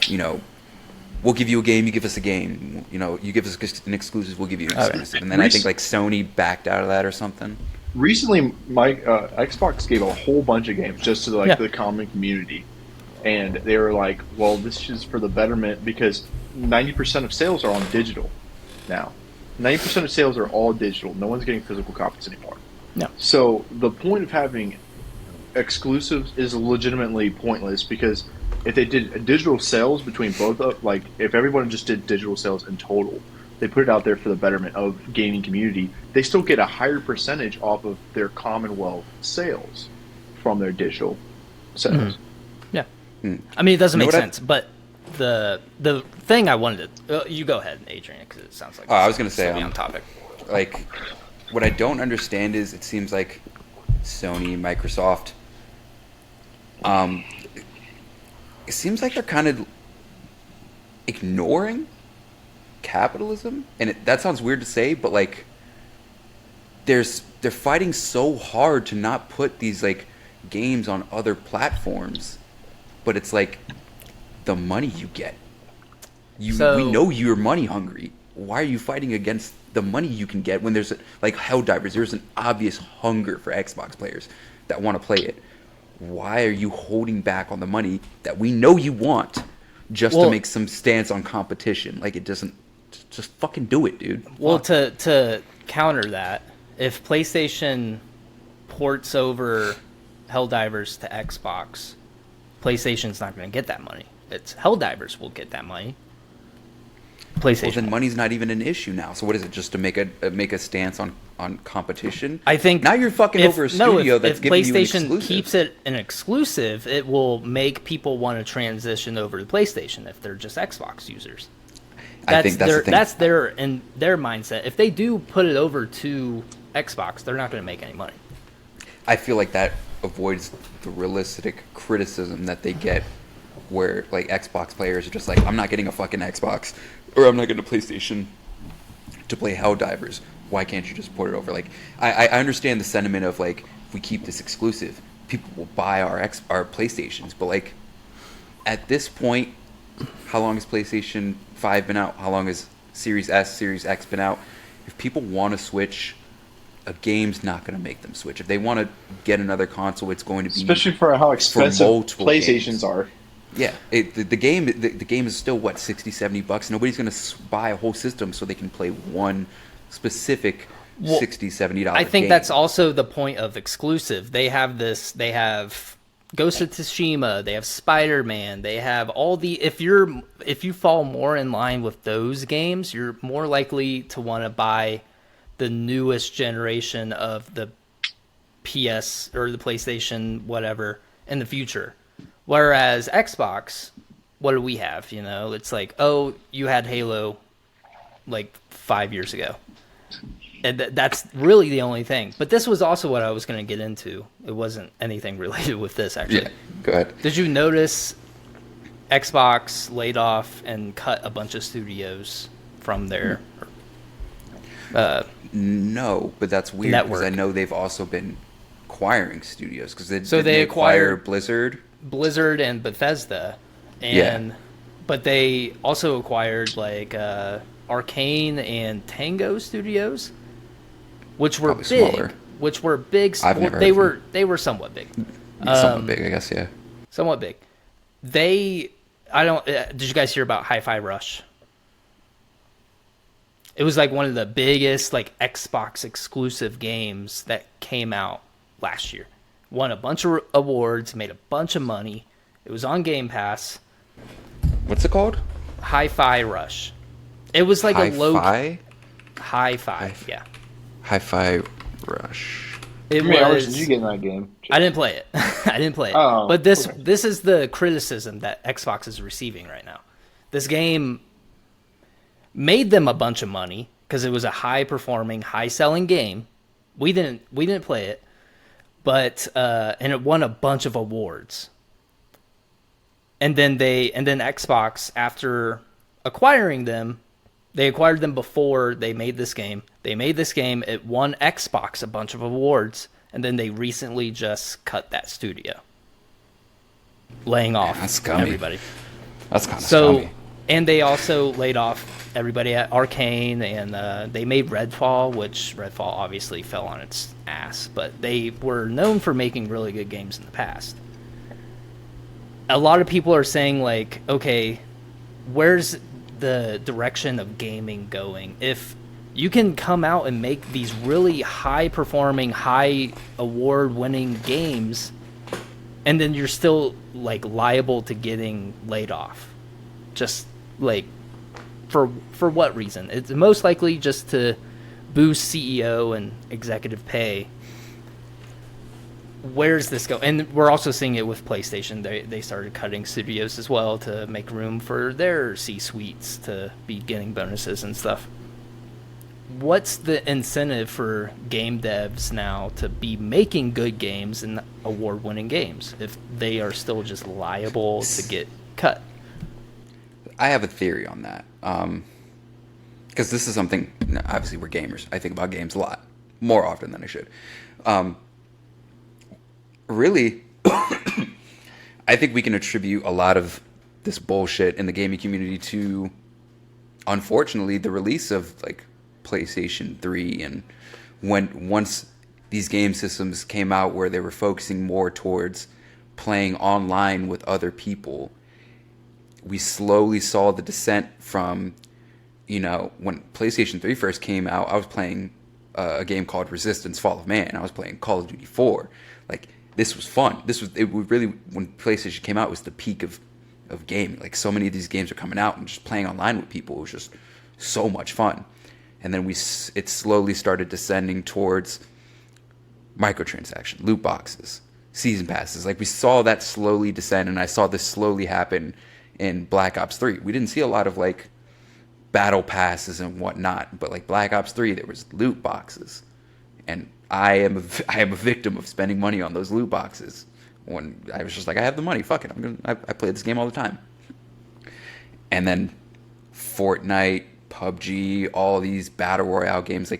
you know, we'll give you a game, you give us a game. You know, you give us an exclusive, we'll give you an exclusive. And then I think like Sony backed out of that or something. Recently, Xbox gave a whole bunch of games just to the common community, and they were like, "Well, this is for the betterment because 90% of sales are on digital now. 90% of sales are all digital. No one's getting physical copies anymore. No. So the point of having exclusives is legitimately pointless because if they did digital sales between both of like if everyone just did digital sales in total, they put it out there for the betterment of gaming community, they still get a higher percentage off of their Commonwealth sales from their digital sales. Mm-hmm. Yeah. I mean, it doesn't make sense, but the thing I wanted to... you go ahead, Adrian, because it sounds like... I was going to say... on topic. Like, what I don't understand is it seems like Sony, Microsoft... it seems like they're kind of ignoring capitalism, and that sounds weird to say, but like they're fighting so hard to not put these like games on other platforms, but it's like the money you get. We know you're money hungry. Why are you fighting against the money you can get when there's like Helldivers? There's an obvious hunger for Xbox players that want to play it. Why are you holding back on the money that we know you want just to make some stance on competition? Like, it doesn't... Just fucking do it, dude. Well, to counter that, if PlayStation ports over Helldivers to Xbox, PlayStation's not going to get that money. It's Helldivers will get that money. PlayStation. Well, then money's not even an issue now. So what is it? Just to make a stance on competition? I think now you're fucking over a studio that's giving you an exclusive. If PlayStation keeps it an exclusive, it will make people want to transition over to PlayStation if they're just Xbox users. I think that's their mindset. If they do put it over to Xbox, they're not going to make any money. I feel like that avoids the realistic criticism that they get, where like Xbox players are just like, I'm not getting a fucking Xbox, or I'm not getting a PlayStation to play Helldivers. Why can't you just port it over? Like, I understand the sentiment of like, if we keep this exclusive, people will buy our PlayStations. But like, at this point, how long has PlayStation 5 been out? How long has Series S, Series X been out? If people want to switch, a game's not going to make them switch. If they want to get another console, it's going to be especially for how expensive PlayStations games. Are. Yeah, the game is still what, $60-$70. Nobody's going to buy a whole system so they can play one specific $60-$70 I think game. that's also the point of exclusive. They have Ghost of Tsushima, they have Spider-Man, they have all the... If you fall more in line with those games, you're more likely to want to buy the newest generation of the PS or the PlayStation, whatever, in the future. Whereas Xbox, what do we have? You know, it's like, oh, you had Halo like 5 years ago. And that's really the only thing. But this was also what I was going to get into. It wasn't anything related with this, actually. Yeah, go ahead. Did you notice Xbox laid off and cut a bunch of studios from their no, but that's weird because I know they've also been acquiring studios. They acquired Blizzard and Bethesda. But they also acquired like Arcane and Tango Studios, which were probably big. Smaller. Which were big. I've never they heard were of them. they were somewhat big. Somewhat big, I guess. Yeah. Somewhat big. Did you guys hear about Hi-Fi Rush? It was like one of the biggest like Xbox exclusive games that came out last year. Won a bunch of awards, made a bunch of money. It was on Game Pass. What's it called? Hi-Fi Rush. It was like a low... Hi-Fi? Yeah. Hi-Fi Rush. How many hours did you get in that game? I didn't play it. Oh, but this is the criticism that Xbox is receiving right now. This game made them a bunch of money because it was a high performing, high selling game. We didn't play it, but and it won a bunch of awards. And then Xbox, after acquiring them, they acquired them before they made this game. They made this game. It won Xbox a bunch of awards, and then they recently just cut that studio, laying off everybody. That's kind of scummy. And they also laid off everybody at Arcane, and they made Redfall, which Redfall obviously fell on its ass, but they were known for making really good games in the past. A lot of people are saying, like, okay, where's the direction of gaming going? If you can come out and make these really high-performing, high award-winning games, and then you're still, like, liable to getting laid off. Just, like, for what reason? It's most likely just to boost CEO and executive pay. Where's this go? And we're also seeing it with PlayStation. They started cutting studios as well to make room for their C-suites to be getting bonuses and stuff. What's the incentive for game devs now to be making good games and award-winning games if they are still just liable to get cut? I have a theory on that. Because this is something, obviously we're gamers. I think about games a lot. More often than I should. Really, I think we can attribute a lot of this bullshit in the gaming community to, unfortunately, the release of like PlayStation 3, and once these game systems came out where they were focusing more towards playing online with other people, we slowly saw the descent from, when PlayStation 3 first came out, I was playing a game called Resistance: Fall of Man. I was playing Call of Duty 4. Like, this was fun. It was really, when PlayStation came out, it was the peak of gaming. Like, so many of these games are coming out, and just playing online with people was just so much fun. And then it slowly started descending towards microtransaction, loot boxes, season passes. Like, we saw that slowly descend, and I saw this slowly happen in Black Ops 3. We didn't see a lot of, like, battle passes and whatnot, but, like, Black Ops 3, there was loot boxes. And I am a victim of spending money on those loot boxes. When I was just like, I have the money, fuck it, I play this game all the time. And then Fortnite, PUBG, all these battle royale games,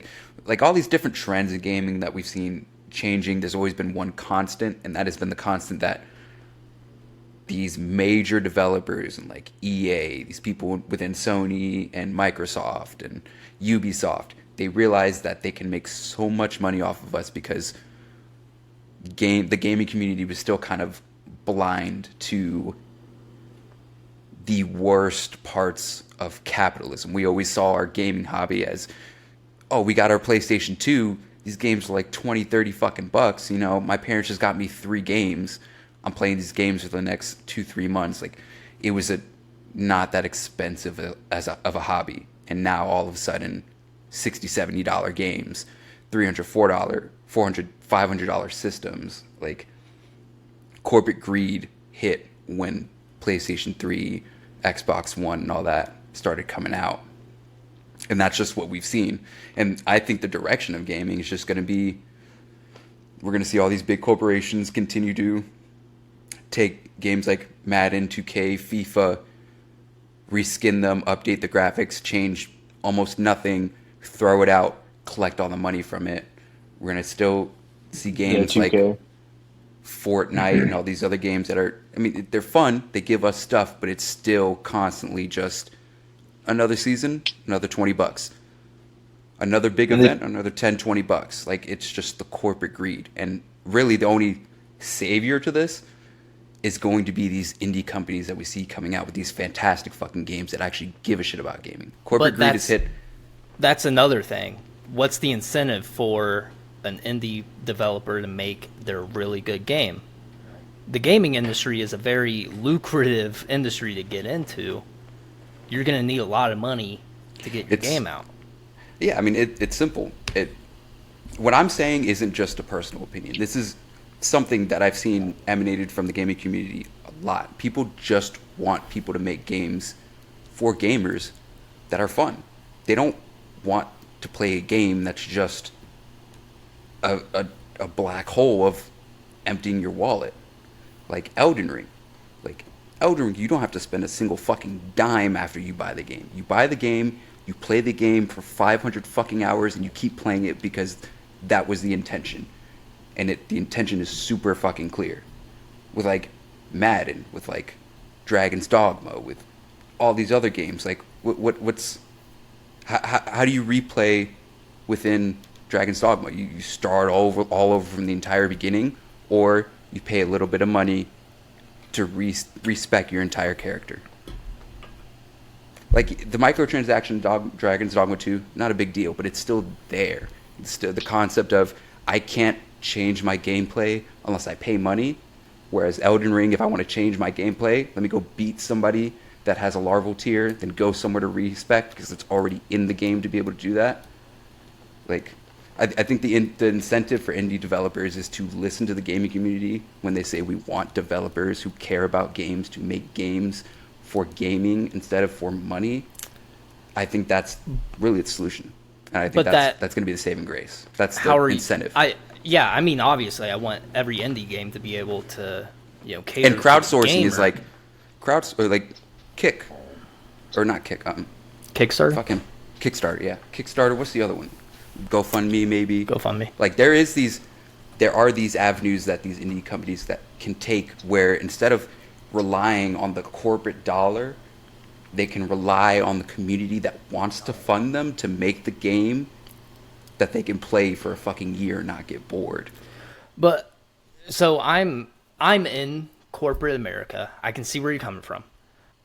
like all these different trends in gaming that we've seen changing. There's always been one constant, and that has been the constant that these major developers and like EA, these people within Sony and Microsoft and Ubisoft, they realize that they can make so much money off of us because the gaming community was still kind of blind to the worst parts of capitalism. We always saw our gaming hobby as, oh, we got our PlayStation 2. These games are like 20, 30 fucking bucks. My parents just got me 3 games. I'm playing these games for the next 2-3 months. Like, it was not that expensive of a hobby. And now all of a sudden, $60, $70 games, $300, $400, $500 systems. Like, corporate greed hit when PlayStation 3, Xbox One, and all that started coming out. And that's just what we've seen. And I think the direction of gaming is just going to be, we're going to see all these big corporations continue to take games like Madden, 2K, FIFA, reskin them, update the graphics, change almost nothing, throw it out, collect all the money from it. We're going to still see games like Fortnite and all these other games that are, they're fun, they give us stuff, but it's still constantly just another season, another $20. Another big event, another $10, $20. Like, it's just the corporate greed. And really the only savior to this is going to be these indie companies that we see coming out with these fantastic fucking games that actually give a shit about gaming. Corporate greed is hit. That's another thing. What's the incentive for an indie developer to make their really good game? The gaming industry is a very lucrative industry to get into. You're going to need a lot of money to get your game out. Yeah, it's simple. What I'm saying isn't just a personal opinion. This is something that I've seen emanated from the gaming community a lot. People just want people to make games for gamers that are fun. They don't want to play a game that's just a black hole of emptying your wallet. Like Elden Ring. Like Elden Ring, you don't have to spend a single fucking dime after you buy the game. You buy the game, you play the game for 500 fucking hours, and you keep playing it because that was the intention. And the intention is super fucking clear. With like Madden, with like Dragon's Dogma, with all these other games. Like what's how do you replay within Dragon's Dogma? You start all over from the entire beginning, or you pay a little bit of money to respec your entire character. Like the microtransaction Dragon's Dogma 2, not a big deal, but it's still there. It's still the concept of I can't change my gameplay unless I pay money. Whereas Elden Ring, if I want to change my gameplay, let me go beat somebody that has a larval tier, then go somewhere to respec because it's already in the game to be able to do that. Like, I think the incentive for indie developers is to listen to the gaming community when they say we want developers who care about games to make games for gaming instead of for money. I think that's really the solution, and I think that's going to be the saving grace. That's the incentive. I mean, obviously, I want every indie game to be able to, cater. And crowdsourcing is like Kick, or not Kick. Kickstarter. Fucking Kickstarter. Yeah, Kickstarter. What's the other one? GoFundMe, maybe. GoFundMe. Like there are these avenues that these indie companies that can take where instead of relying on the corporate dollar, they can rely on the community that wants to fund them to make the game that they can play for a fucking year and not get bored. But so I'm in corporate America. I can see where you're coming from.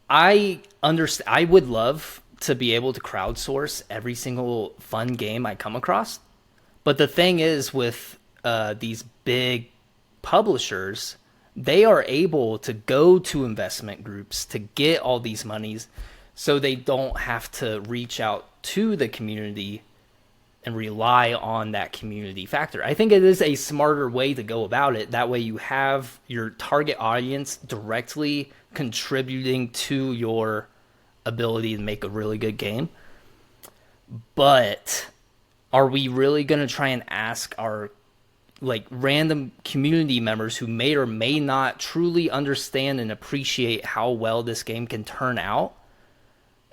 I understand. I would love to be able to crowdsource every single fun game I come across. But the thing is with these big publishers, they are able to go to investment groups to get all these monies so they don't have to reach out to the community and rely on that community factor. I think it is a smarter way to go about it. That way you have your target audience directly contributing to your ability to make a really good game. But are we really going to try and ask our random community members who may or may not truly understand and appreciate how well this game can turn out,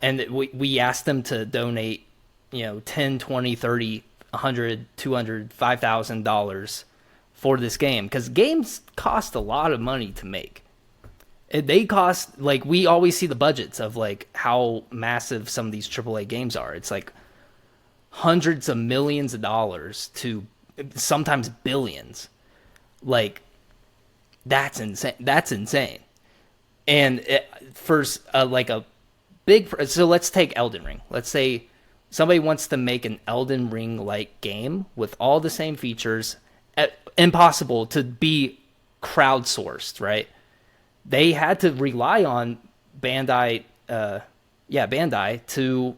and we ask them to donate 10, 20, 30, 100, 200, $5,000 for this game? Because games cost a lot of money to make. They cost, we always see the budgets of how massive some of these AAA games are. It's hundreds of millions of dollars to sometimes billions. That's insane. And a big, so let's take Elden Ring. Let's say somebody wants to make an Elden Ring like game with all the same features, impossible to be crowdsourced, right? They had to rely on Bandai to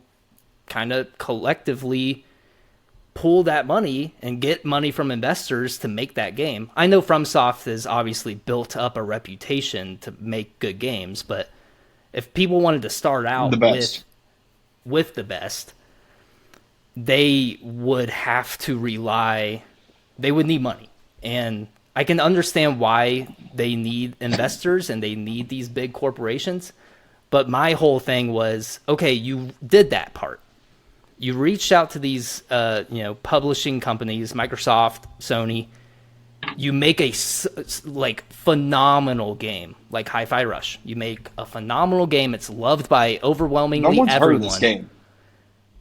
kind of collectively pull that money and get money from investors to make that game. I know FromSoft has obviously built up a reputation to make good games, but if people wanted to start out with the best, they would have to they would need money. And I can understand why they need investors and they need these big corporations. But my whole thing was, okay, you did that part. You reached out to these, publishing companies, Microsoft, Sony. You make a phenomenal game, like Hi-Fi Rush. You make a phenomenal game. It's loved by overwhelmingly everyone. No one's heard of this game.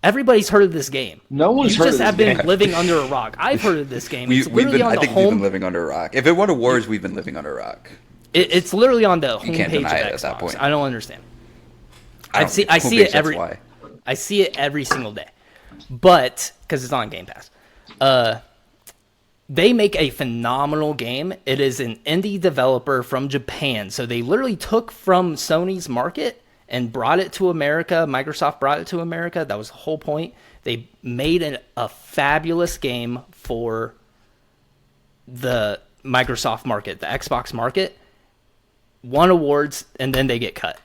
Everybody's heard of this game. No one's heard of this game. You just have been living under a rock. I've heard of this game. We've been living under a rock. If it won awards, we've been living under a rock. It's literally on the homepage of Xbox. At that point. I don't understand. I see it every single day. But because it's on Game Pass, they make a phenomenal game. It is an indie developer from Japan, so they literally took from Sony's market and brought it to America. Microsoft brought it to America. That was the whole point. They made a fabulous game for the Microsoft market, the Xbox market, won awards, and then they get cut.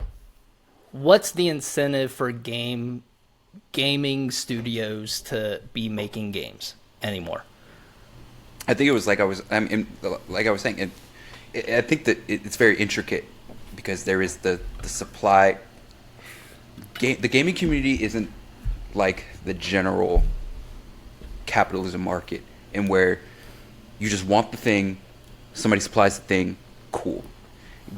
What's the incentive for game gaming studios to be making games anymore. I think it was like I was saying, I think that it's very intricate because there is the supply. The gaming community isn't like the general capitalism market, and where you just want the thing, somebody supplies the thing, cool.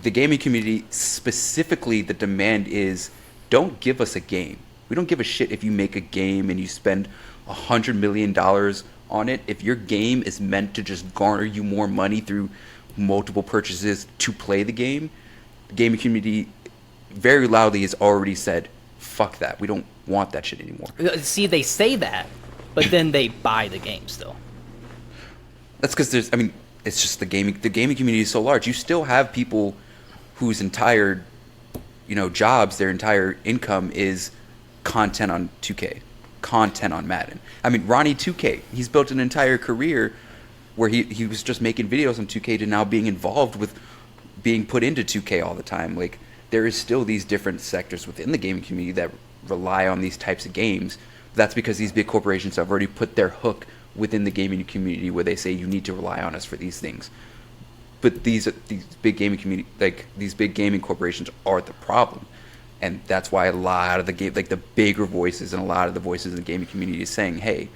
The gaming community, specifically, the demand is, don't give us a game. We don't give a shit if you make a game and you spend $100 million on it. If your game is meant to just garner you more money through multiple purchases to play the game, the gaming community very loudly has already said, fuck that. We don't want that shit anymore. See, they say that, but then they buy the game still. That's because it's just the gaming community is so large. You still have people whose entire, jobs, their entire income is content on 2K, content on Madden. Ronnie 2K, he's built an entire career where he was just making videos on 2K to now being involved with being put into 2K all the time. Like, there is still these different sectors within the gaming community that rely on these types of games. That's because these big corporations have already put their hook within the gaming community where they say you need to rely on us for these things. But these big gaming community, like these big gaming corporations, are the problem, and that's why a lot of the game, like the bigger voices and a lot of the voices in the gaming community, is saying, "Hey,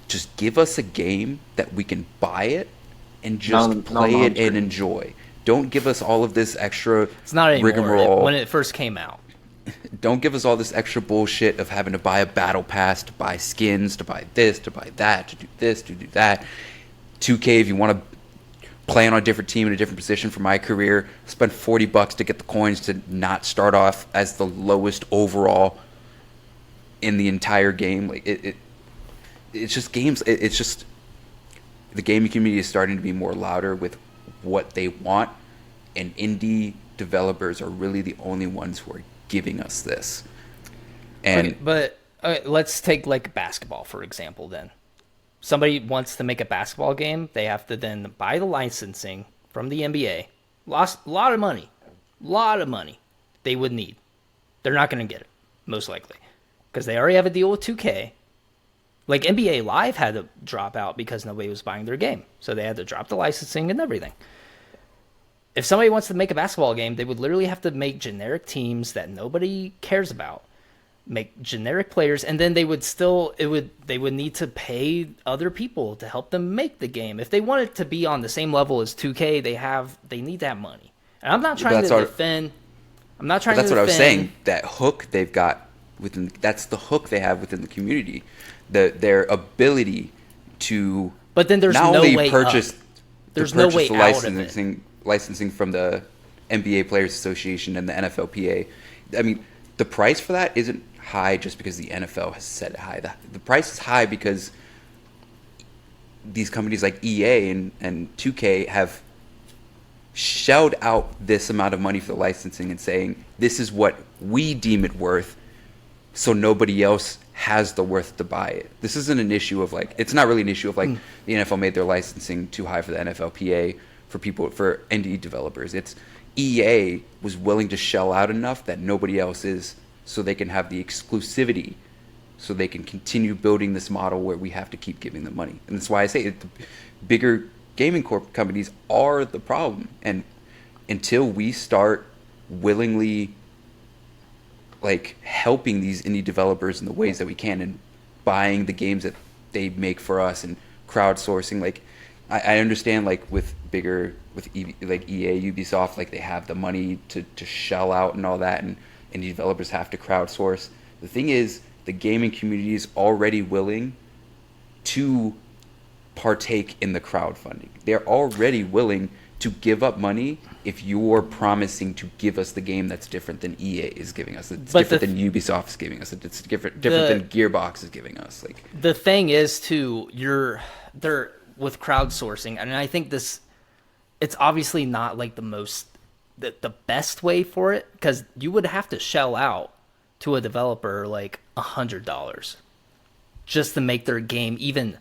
just give us a game that we can buy it and just play it and enjoy. Don't give us all of this extra It's not anymore. rigmarole. When it first came out, Don't give us all this extra bullshit of having to buy a battle pass, to buy skins, to buy this, to buy that, to do this, to do that. 2K, if you want to play on a different team in a different position for my career, spend $40 to get the coins to not start off as the lowest overall in the entire game. Like it's just games. It's just the gaming community is starting to be more louder with what they want, and indie developers are really the only ones who are giving us this. And but let's take like basketball for example. Then somebody wants to make a basketball game, they have to then buy the licensing from the NBA. Lost a lot of money they would need. They're not going to get it, most likely, because they already have a deal with 2K. Like NBA Live had to drop out because nobody was buying their game, so they had to drop the licensing and everything. If somebody wants to make a basketball game, they would literally have to make generic teams that nobody cares about, make generic players, and then they would need to pay other people to help them make the game. If they want it to be on the same level as 2K, they need to have money. And I'm not trying to defend. I'm not trying to defend. That's what I was saying. That hook they've got within. That's the hook they have within the community. Their ability to. But then there's not no only way purchase. up. There's no way the out of it. Licensing from the NBA Players Association and the NFLPA. The price for that isn't high just because the NFL has set it high. The price is high because these companies like EA and 2K have shelled out this amount of money for the licensing and saying, this is what we deem it worth, so nobody else has the worth to buy it. This isn't an issue of it's not really an issue of the NFL made their licensing too high for the NFLPA for indie developers. It's EA was willing to shell out enough that nobody else is, so they can have the exclusivity, so they can continue building this model where we have to keep giving them money. And that's why I say the bigger gaming companies are the problem. And until we start willingly helping these indie developers in the ways that we can, and buying the games that they make for us, and crowdsourcing, I understand with EA, Ubisoft, they have the money to shell out and all that, and indie developers have to crowdsource. The thing is, the gaming community is already willing to partake in the crowdfunding. They're already willing to give up money if you're promising to give us the game that's different than EA is giving us. It's different than Ubisoft is giving us. It's different than Gearbox is giving us. The thing is, too, they're with crowdsourcing, and I think it's obviously not the best way for it, because you would have to shell out to a developer $100 just to make their game even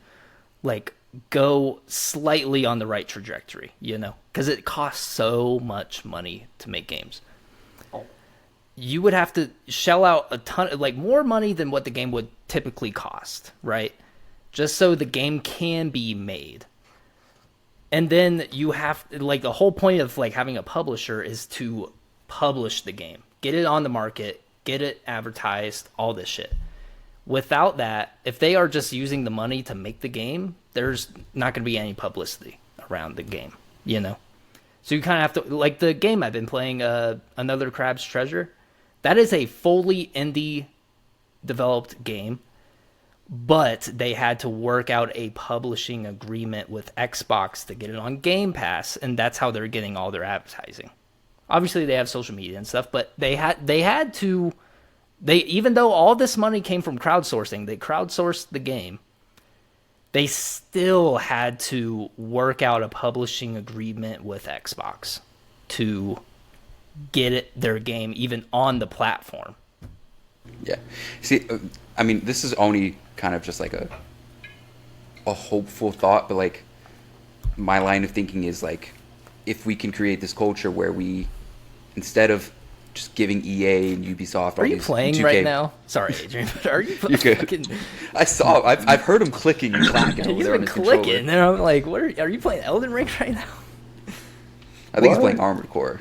go slightly on the right trajectory, because it costs so much money to make games. you would have to shell out a ton, like more money than what the game would typically cost, right? Just so the game can be made. And then you have, like, the whole point of like having a publisher is to publish the game, get it on the market, get it advertised, all this shit. Without that, if they are just using the money to make the game, there's not going to be any publicity around the game, you know? So you kind of have to, like the game I've been playing, Another Crab's Treasure, that is a fully indie developed game, but they had to work out a publishing agreement with Xbox to get it on Game Pass, and that's how they're getting all their advertising. Obviously, they have social media and stuff, but they had to, even though all this money came from crowdsourcing, they crowdsourced the game. They still had to work out a publishing agreement with Xbox to get their game even on the platform. Yeah. See, I mean, this is only kind of just like a hopeful thought, but like my line of thinking is like, if we can create this culture where we, instead of just giving EA and Ubisoft, are you playing 2K... right now? Sorry, Adrian, but are you fucking? I've heard him clicking and clacking over He's there on been his clicking, controller. and I'm like, what are you playing Elden Ring right now? I think he's What? playing Armored Core.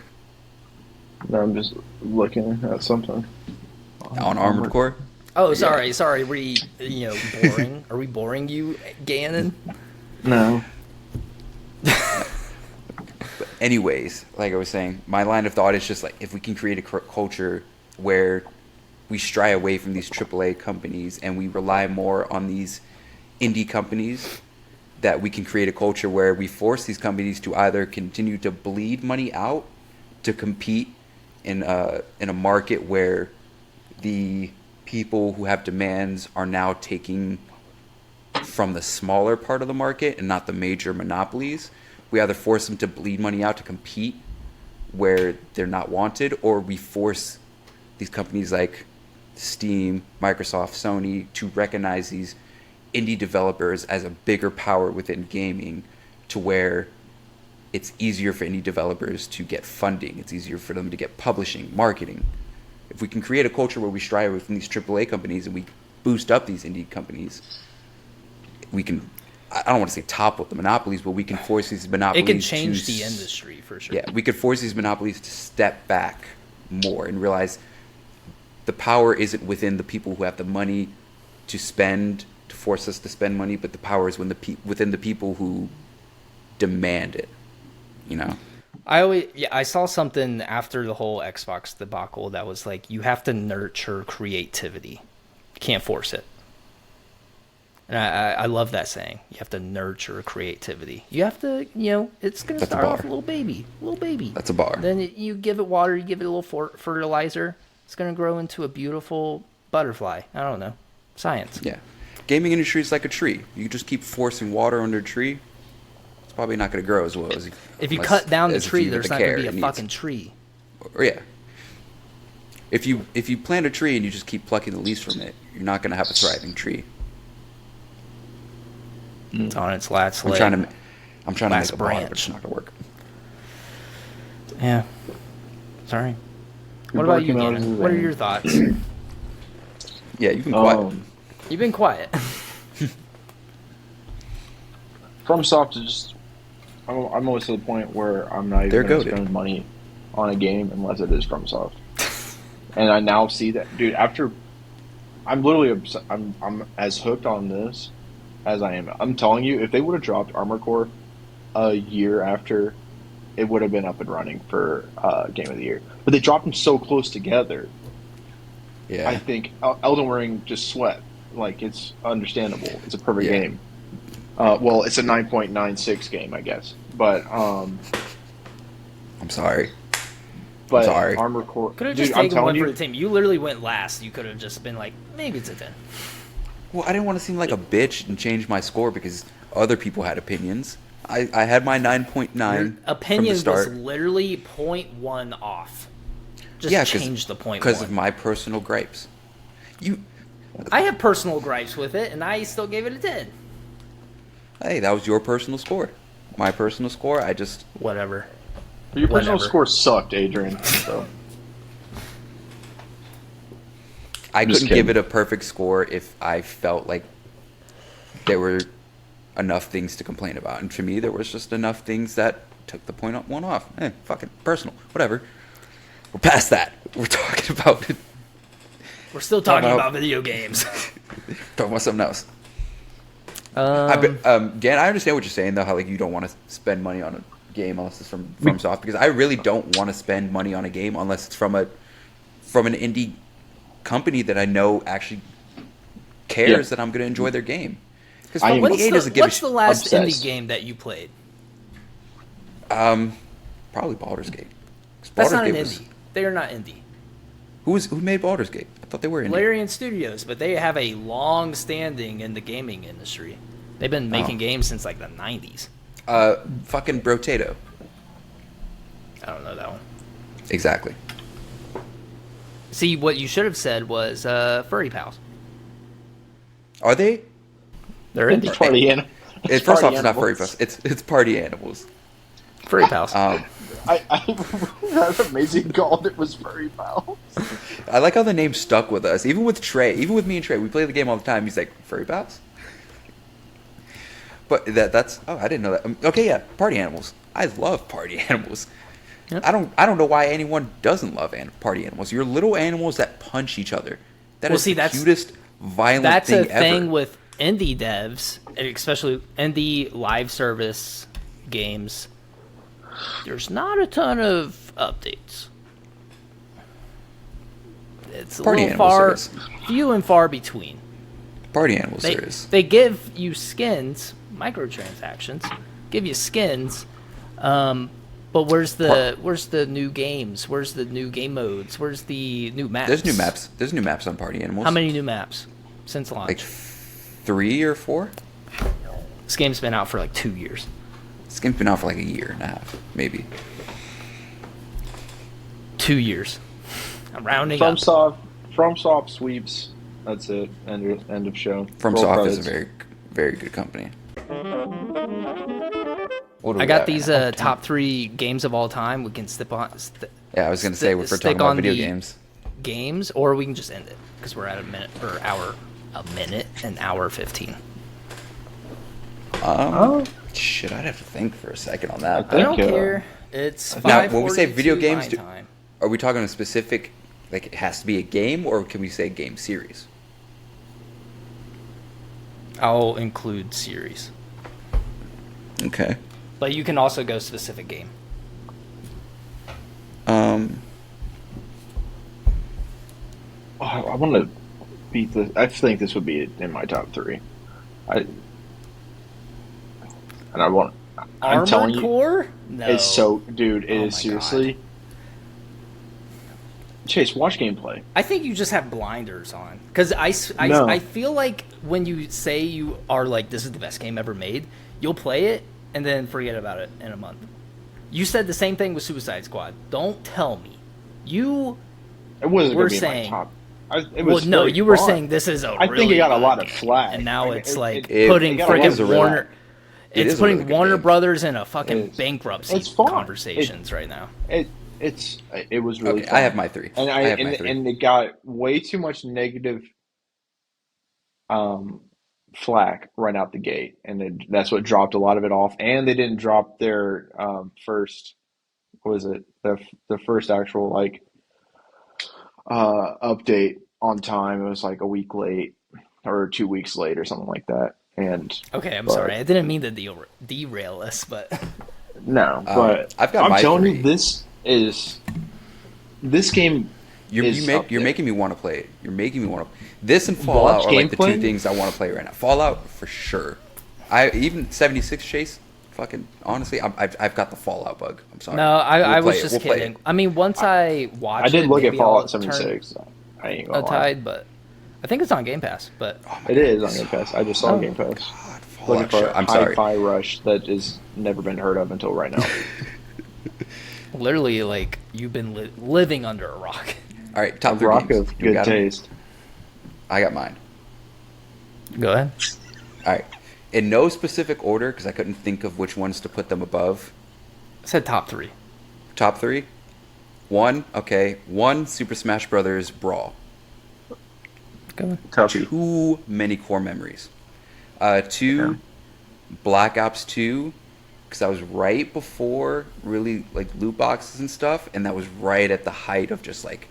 No, I'm just looking at something. On Armored Core? Oh, sorry. Were we, boring? Are we boring you, Gannon? No. But anyways, like I was saying, my line of thought is just like, if we can create a culture where we stray away from these AAA companies and we rely more on these indie companies, that we can create a culture where we force these companies to either continue to bleed money out to compete in a market where the people who have demands are now taking from the smaller part of the market and not the major monopolies. We either force them to bleed money out to compete where they're not wanted, or we force these companies like Steam, Microsoft, Sony to recognize these indie developers as a bigger power within gaming, to where it's easier for indie developers to get funding. It's easier for them to get publishing, marketing. If we can create a culture where we strive away from these AAA companies and we boost up these indie companies, we can, I don't want to say topple the monopolies, but we can force these monopolies It can change the industry for sure. Yeah, we could force these monopolies to step back more and realize the power isn't within the people who have the money to spend, to force us to spend money, but the power is within the people who demand it, you know? I saw something after the whole Xbox debacle that was like, you have to nurture creativity. You can't force it. And I love that saying. You have to nurture creativity. You have to, it's going to start off a little baby. That's a bar. Then you give it water, you give it a little fertilizer. It's going to grow into a beautiful butterfly. I don't know. Science. Yeah. Gaming industry is like a tree. You just keep forcing water under a tree, it's probably not going to grow as well as if you cut down the tree, there's not going to be a fucking tree. Or yeah. If you plant a tree and you just keep plucking the leaves from it, you're not going to have a thriving tree. It's on its last I'm leg. trying to make a bar, branch. but it's not going to work. Yeah. Sorry. You're What about you, barking on Gannon? his What are vein. your thoughts? Yeah, you've been quiet. You've been quiet. FromSoft is just. I'm almost to the point where I'm not They're even going to goated. spend money on a game unless it is FromSoft. And I now see that, dude. After I'm literally I'm as hooked on this as I am. I'm telling you, if they would have dropped Armored Core a year after, it would have been up and running for Game of the Year. But they dropped them so close together. Yeah. I think Elden Ring just swept. Like, it's understandable. It's a perfect Yeah. game. Well, it's a 9.96 game, I guess. But I'm sorry. but sorry. Armored Core. Could have Dude, just I'm taken one telling for you, the team. You literally went last. You could have just been like, maybe it's a 10. Well, I didn't want to seem like a bitch and change my score because other people had opinions. I had my 9.9 Your from the opinion was start. literally 0.1 off. Just Yeah, change the 0.1. because of my personal gripes. I have personal gripes with it, and I still gave it a 10. Hey, that was your personal score. My personal score, I just Whatever. your personal Whatever. score sucked, Adrian. So I Just couldn't give it kidding. a perfect score if I felt like there were enough things to complain about. And for me, there was just enough things that took the one off. Fucking personal. Whatever. We're past that. We're talking about We're still talking about- about video games. talking about something else. Um, Dan, I understand what you're saying though. How like you don't want to spend money on a game unless it's from FromSoft, because I really don't want to spend money on a game unless it's from an indie company that I know actually cares that I'm going to enjoy their game. Because I am- what's EA doesn't give a what's the last obsessed. indie game that you played? Probably Baldur's Gate. 'Cause That's Baldur's not an Gate was- indie. They are not indie. Who made Baldur's Gate? I thought they were indie. Larian Studios, but they have a long standing in the gaming industry. They've been making games since like the 90s. Fucking Brotato. I don't know that one. Exactly. See, what you should have said was Furry Pals. Are they? They're It's indie. party animal. First off, it's not furry pals. It's party animals. Furry Pals. That's amazing. Called it was furry pals. I like how the name stuck with us. Even with Trey, even with me and Trey, we play the game all the time. He's like, furry pals? But that's I didn't know that. Okay, yeah, party animals. I love party animals. Yep. I don't know why anyone doesn't love party animals. You're little animals that punch each other. That Well, is see, the that's- cutest violent That's thing a thing ever. with indie devs, especially indie live service games. There's not a ton of updates. It's a Party little animals, far, there is. few and far between. Party animals, They, there is. they give you skins, microtransactions, give you skins, but where's the new games? Where's the new game modes? Where's the new maps? There's new maps. There's new maps on party animals. How many new maps since launch? Like 3 or 4. This game's been out for like 2 years. This game's been out for like a year and a half, maybe. 2 years. I'm rounding up. FromSoft sweeps. That's it. End of show. Roll FromSoft is a credits. very, very good company. What do I we got these top 3 games of all time. We can Yeah, I was gonna say if we're stick talking about on video the games. games, or we can just end it because we're at an hour 15. Shit, I'd have to think for a second on that. I don't think, care. It's Now, when we say video 5:42 games, my time. Are we talking a specific, like it has to be a game, or can we say game series? I'll include series, Okay. but you can also go specific game. I want to beat this. I think this would be in my top 3. I'm Armored telling you, Core? No. it's so, dude. It Oh is my seriously. Chase, watch gameplay. I think you just have blinders on. Because No. I feel like when you say you are like, this is the best game ever made, you'll play it and then forget about it in a month. You said the same thing with Suicide Squad. Don't tell me. You It wasn't We're going to be saying- in my top. It well, was no, very you were fun. saying this is a I think really it got a good lot of game. flack. And now Like, it's like it putting got a lot of friggin' really- Warner. It It's is a really putting good Warner game. Brothers in a fucking It is. bankruptcy It's fun. conversations right now. It was really Okay, fun. I have my 3. And I have my 3. and it got way too much negative flack right out the gate, and that's what dropped a lot of it off. And they didn't drop their first, what was it, the first actual like update on time. It was like a week late or 2 weeks late or something like that. And Okay, I'm but- sorry. I didn't mean to derail us, but no, but I've got I'm my telling 3. you, this game. You're is up you're there. making me want to play it. You're making me want to. This and Fallout Watch are like the 2 gameplay? things I want to play right now. Fallout for sure. I even 76 Chase. Fucking honestly, I've got the Fallout bug. I'm sorry. no, I We'll was play it. just We'll play kidding. it. I mean, once I watch I did it, look at maybe Fallout I'll turn 76. I ain't a gonna lie. tide, but I think it's on Game Pass. But It is on Game Pass. I just saw Oh. Game Pass. God, Looking Fallout. for Sure. a I'm sorry. hi-fi rush that has never been heard of until right now. literally, like you've been living under a rock. All right, A top 3 rock games. of You good got 'em? taste. I got mine. Go ahead. All right, in no specific order because I couldn't think of which ones to put them above. I said top 3. Top 3. 1, okay. 1, Super Smash Brothers Brawl. Go on. Tough. Too many core memories. Two, Yeah. Black Ops 2, because that was right before really like loot boxes and stuff, and that was right at the height of just like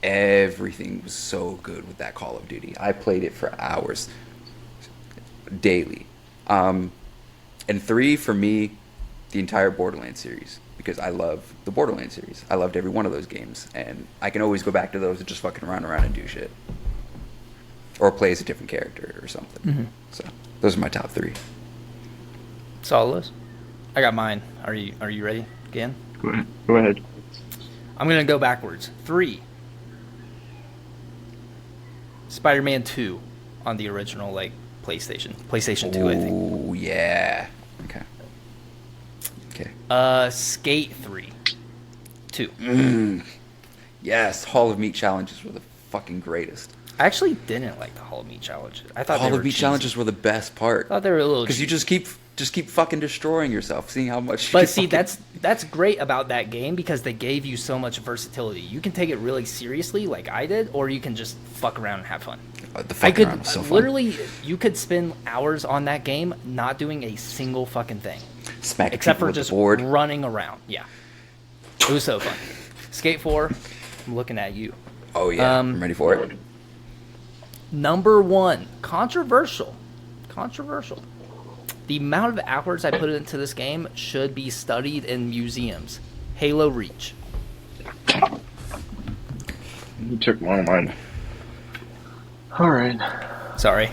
everything was so good with that Call of Duty. I played it for hours daily. And three, for me, the entire Borderlands series, because I love the Borderlands series. I loved every one of those games, and I can always go back to those and just fucking run around and do shit. Or play as a different character or something. Mhm. So those are my top three. Solid list. I got mine. Are you ready again? Go ahead. I'm gonna go backwards. 3. Spider-Man 2 on the original like PlayStation 2, I think. Oh yeah. Okay. Skate 3. 2. Yes, Hall of Meat challenges were the fucking greatest. I actually didn't like the Hall of Meat challenges. I thought Hall they of were Meat cheesy. challenges were the best part. I thought they were a little Because you cheesy. just keep fucking destroying yourself, seeing how much. But you see, fucking- that's great about that game because they gave you so much versatility. You can take it really seriously, like I did, or you can just fuck around and have fun. the I fucking could round was so fun. literally, you could spend hours on that game not doing a single fucking thing, Smack except people for with the just board. running around. Yeah, it was so fun. Skate 4, I'm looking at you. Oh yeah, Um, I'm ready for it. Number 1, controversial. The amount of hours I put into this game should be studied in museums. Halo Reach. You took one of mine. All right. Sorry.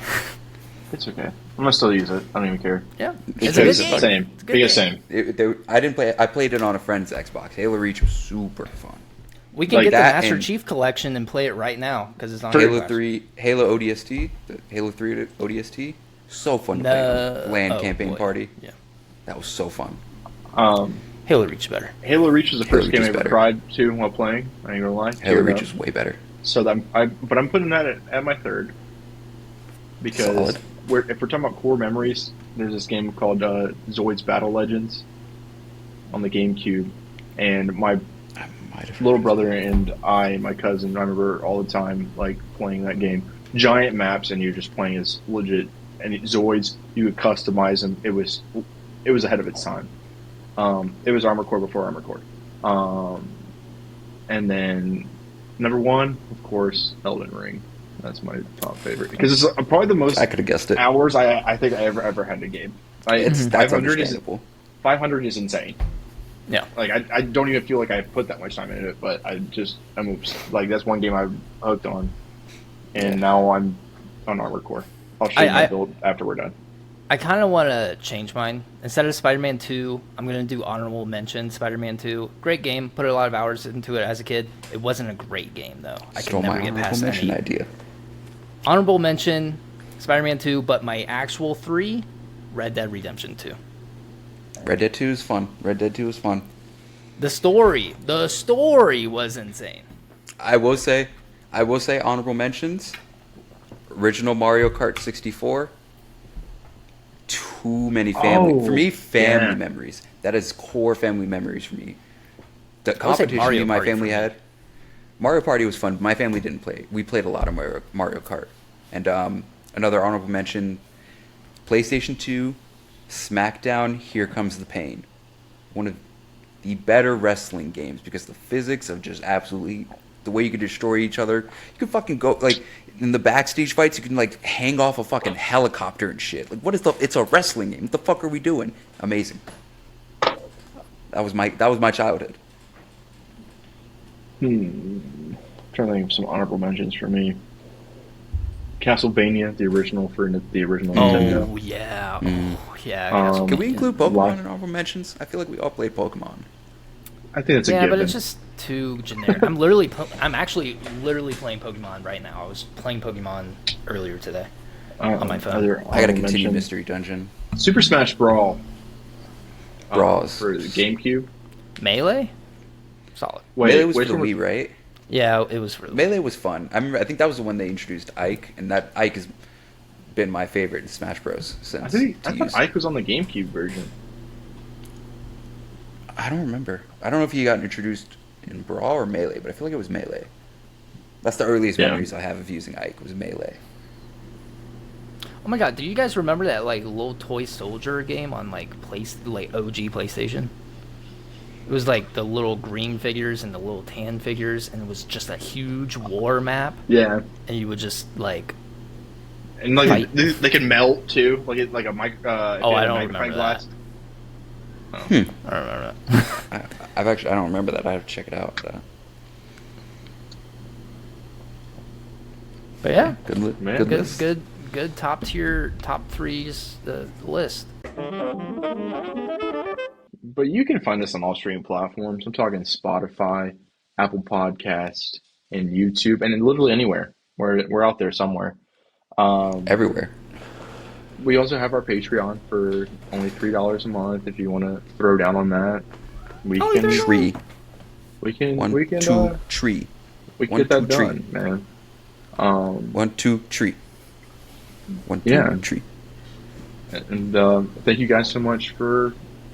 It's okay. I'm gonna still use it. I don't even care. Yeah, Because it's a good it's game. the same. It's a good Biggest game. same. I didn't play. I played it on a friend's Xbox. Halo Reach was super fun. We can Like get the that Master and- Chief Collection and play it right now because it's on Halo Xbox. 3, Halo ODST, the Halo 3 ODST, so fun to play on LAN oh, campaign boy. party. Yeah, That was so fun. Halo Reach better. Halo Reach was the Halo first Reach game I is ever better. cried to while playing. I ain't gonna lie. Halo Teared Reach up. is way better. So that but I'm putting that at my third because Solid. if we're talking about core memories, there's this game called Zoid's Battle Legends on the GameCube, and my I might have little brother and my cousin, I remember all the time like playing that game. Giant maps, and you're just playing as legit. And Zoids, you could customize them. It was ahead of its time. It was Armored Core before Armored Core. And then number 1, of course, Elden Ring. That's my top favorite because it's probably the most I could have guessed it. hours I think I ever had in a game. That's 500 understandable. 500 is insane. Yeah. Like I don't even feel like I put that much time into it, but I'm like that's one game I'm hooked on, and now I'm on Armored Core. I'll show you my build after we're done. I kind of want to change mine. Instead of Spider-Man 2, I'm going to do honorable mention Spider-Man 2. Great game. Put a lot of hours into it as a kid. It wasn't a great game, though. I Stole could my never get honorable past mention any. idea. Honorable mention Spider-Man 2, but my actual 3, Red Dead Redemption 2. Red Dead 2 is fun. Red Dead 2 is fun. The story was insane. I will say honorable mentions. Original Mario Kart 64. Too many family for me. Family memories. That is core family memories for me. The I would say competition me Mario and my Party family for me. had. Mario Party was fun. My family didn't play. We played a lot of Mario Kart. And another honorable mention: PlayStation 2, SmackDown. Here Comes the Pain. One of the better wrestling games because the physics of just absolutely the way you can destroy each other. You can fucking go like in the backstage fights. You can like hang off a fucking helicopter and shit. Like what is the? It's a wrestling game. What the fuck are we doing? Amazing. That was my childhood. I'm trying to think of some honorable mentions for me. Castlevania, the original Nintendo. Oh, yeah. Mm. Oh, yeah. Can we include Pokemon Live- in honorable mentions? I feel like we all played Pokemon. I think it's a Yeah, given. but it's just too generic. I'm actually literally playing Pokemon right now. I was playing Pokemon earlier today on my phone. Other I gotta honorable continue mention. Mystery Dungeon. Super Smash Brawl. Brawls. For the GameCube. Melee? Solid. Melee was which for one Wii, right? Yeah, it was really Melee was fun. I think that was the one they introduced Ike, and that Ike has been my favorite in Smash Bros. Since. I to thought use. Ike was on the GameCube version. I don't remember. I don't know if he got introduced in Brawl or Melee, but I feel like it was Melee. That's the earliest Yeah. memories I have of using Ike was Melee. Oh my god, do you guys remember that like little toy soldier game on like OG PlayStation? It was like the little green figures and the little tan figures, and it was just a huge war map, Yeah. and you would just like And like Fight. they can melt too, like a mic. Oh, I don't magnifying remember glass. I don't remember that. I don't remember that. I have to check it out. But yeah, Man. Good good, list. good top tier, top threes list. But you can find us on all streaming platforms. I'm talking Spotify, Apple Podcast, and YouTube, and literally anywhere. We're out there somewhere. Everywhere. We also have our Patreon for only $3 a month. If you want to throw down on that, we can. Tree. We can. One, we can. two, tree. We can One, get that two, tree. done, man. 1, 2, tree. 1, 2, Yeah. tree. And thank you guys so much for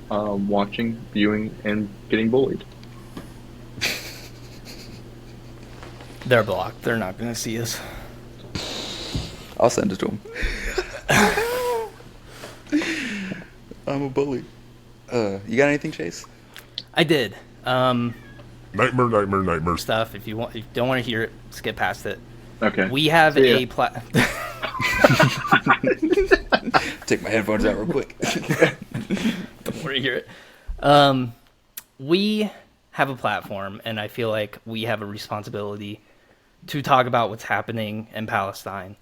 watching, viewing, and getting bullied. They're blocked. They're not gonna see us. I'll send it to him. I'm a bully. You got anything, Chase? I did. Nightmare. Stuff. If you don't want to hear it, skip past it. Okay. We have See ya. a Take my headphones out real quick. Don't want to hear it. We have a platform, and I feel like we have a responsibility to talk about what's happening in Palestine.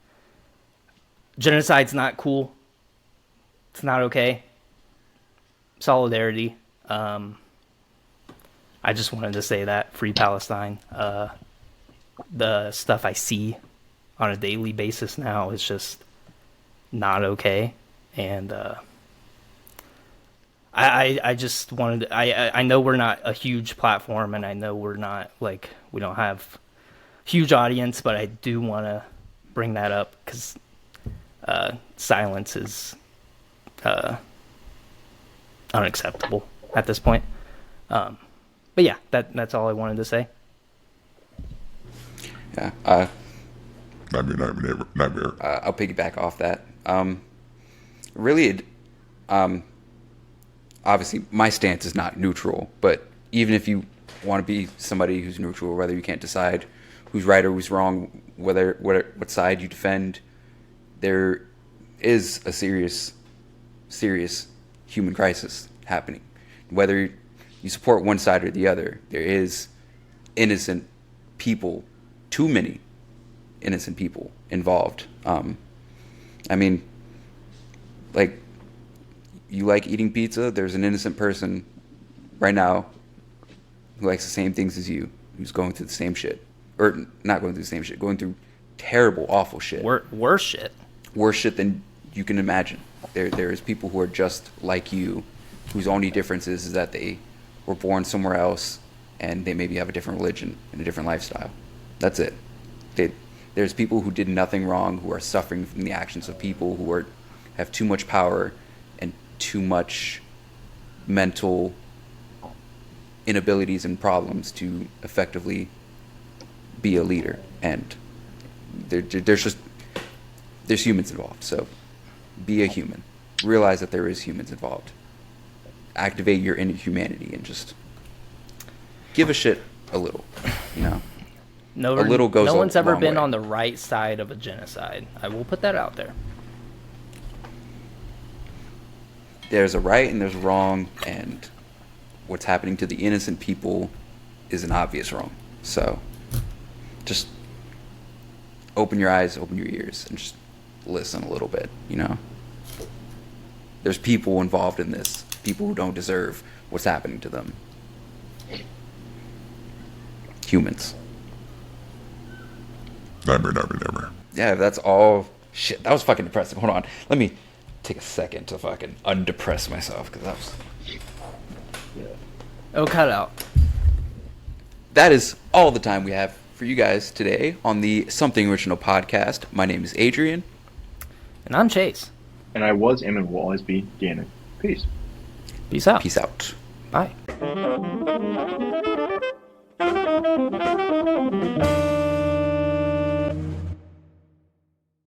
Genocide's not cool. It's not okay. Solidarity. I just wanted to say that. Free Palestine. The stuff I see on a daily basis now is just not okay. And I just wanted to, I know we're not a huge platform, and I know we're not like, we don't have huge audience, but I do want to bring that up because silence is unacceptable at this point. But yeah, that's all I wanted to say. Yeah. Nightmare. I'll piggyback off that. Really, obviously, my stance is not neutral, but even if you want to be somebody who's neutral, whether you can't decide who's right or who's wrong, what side you defend, there is a serious human crisis happening. Whether you support one side or the other, there is innocent people, too many innocent people involved. I mean, like, you like eating pizza, there's an innocent person right now who likes the same things as you, who's going through the same shit. Or not going through the same shit, going through terrible, awful shit. Worse shit. Worse shit than you can imagine. There is people who are just like you, whose only difference is that they were born somewhere else and they maybe have a different religion and a different lifestyle. That's it. There's people who did nothing wrong, who are suffering from the actions of people who have too much power and too much mental inabilities and problems to effectively be a leader. And there's humans involved. So be a human. Realize that there is humans involved. Activate your inner humanity and just give a shit a little, you know. No, A little goes no a one's ever long been way. on the right side of a genocide. I will put that out there. There's a right and there's wrong, and what's happening to the innocent people is an obvious wrong. So just open your eyes, open your ears, and just listen a little bit, you know. There's people involved in this, people who don't deserve what's happening to them. Humans. Nightmare. Yeah, that's all. Shit, that was fucking depressing. Hold on. Let me take a second to fucking undepress myself, because that was... Oh, cut out. That is all the time we have for you guys today on the Something Original podcast. My name is Adrian. And I'm Chase. And I am and will always be Gannon. Peace. Peace out. Peace out. Bye.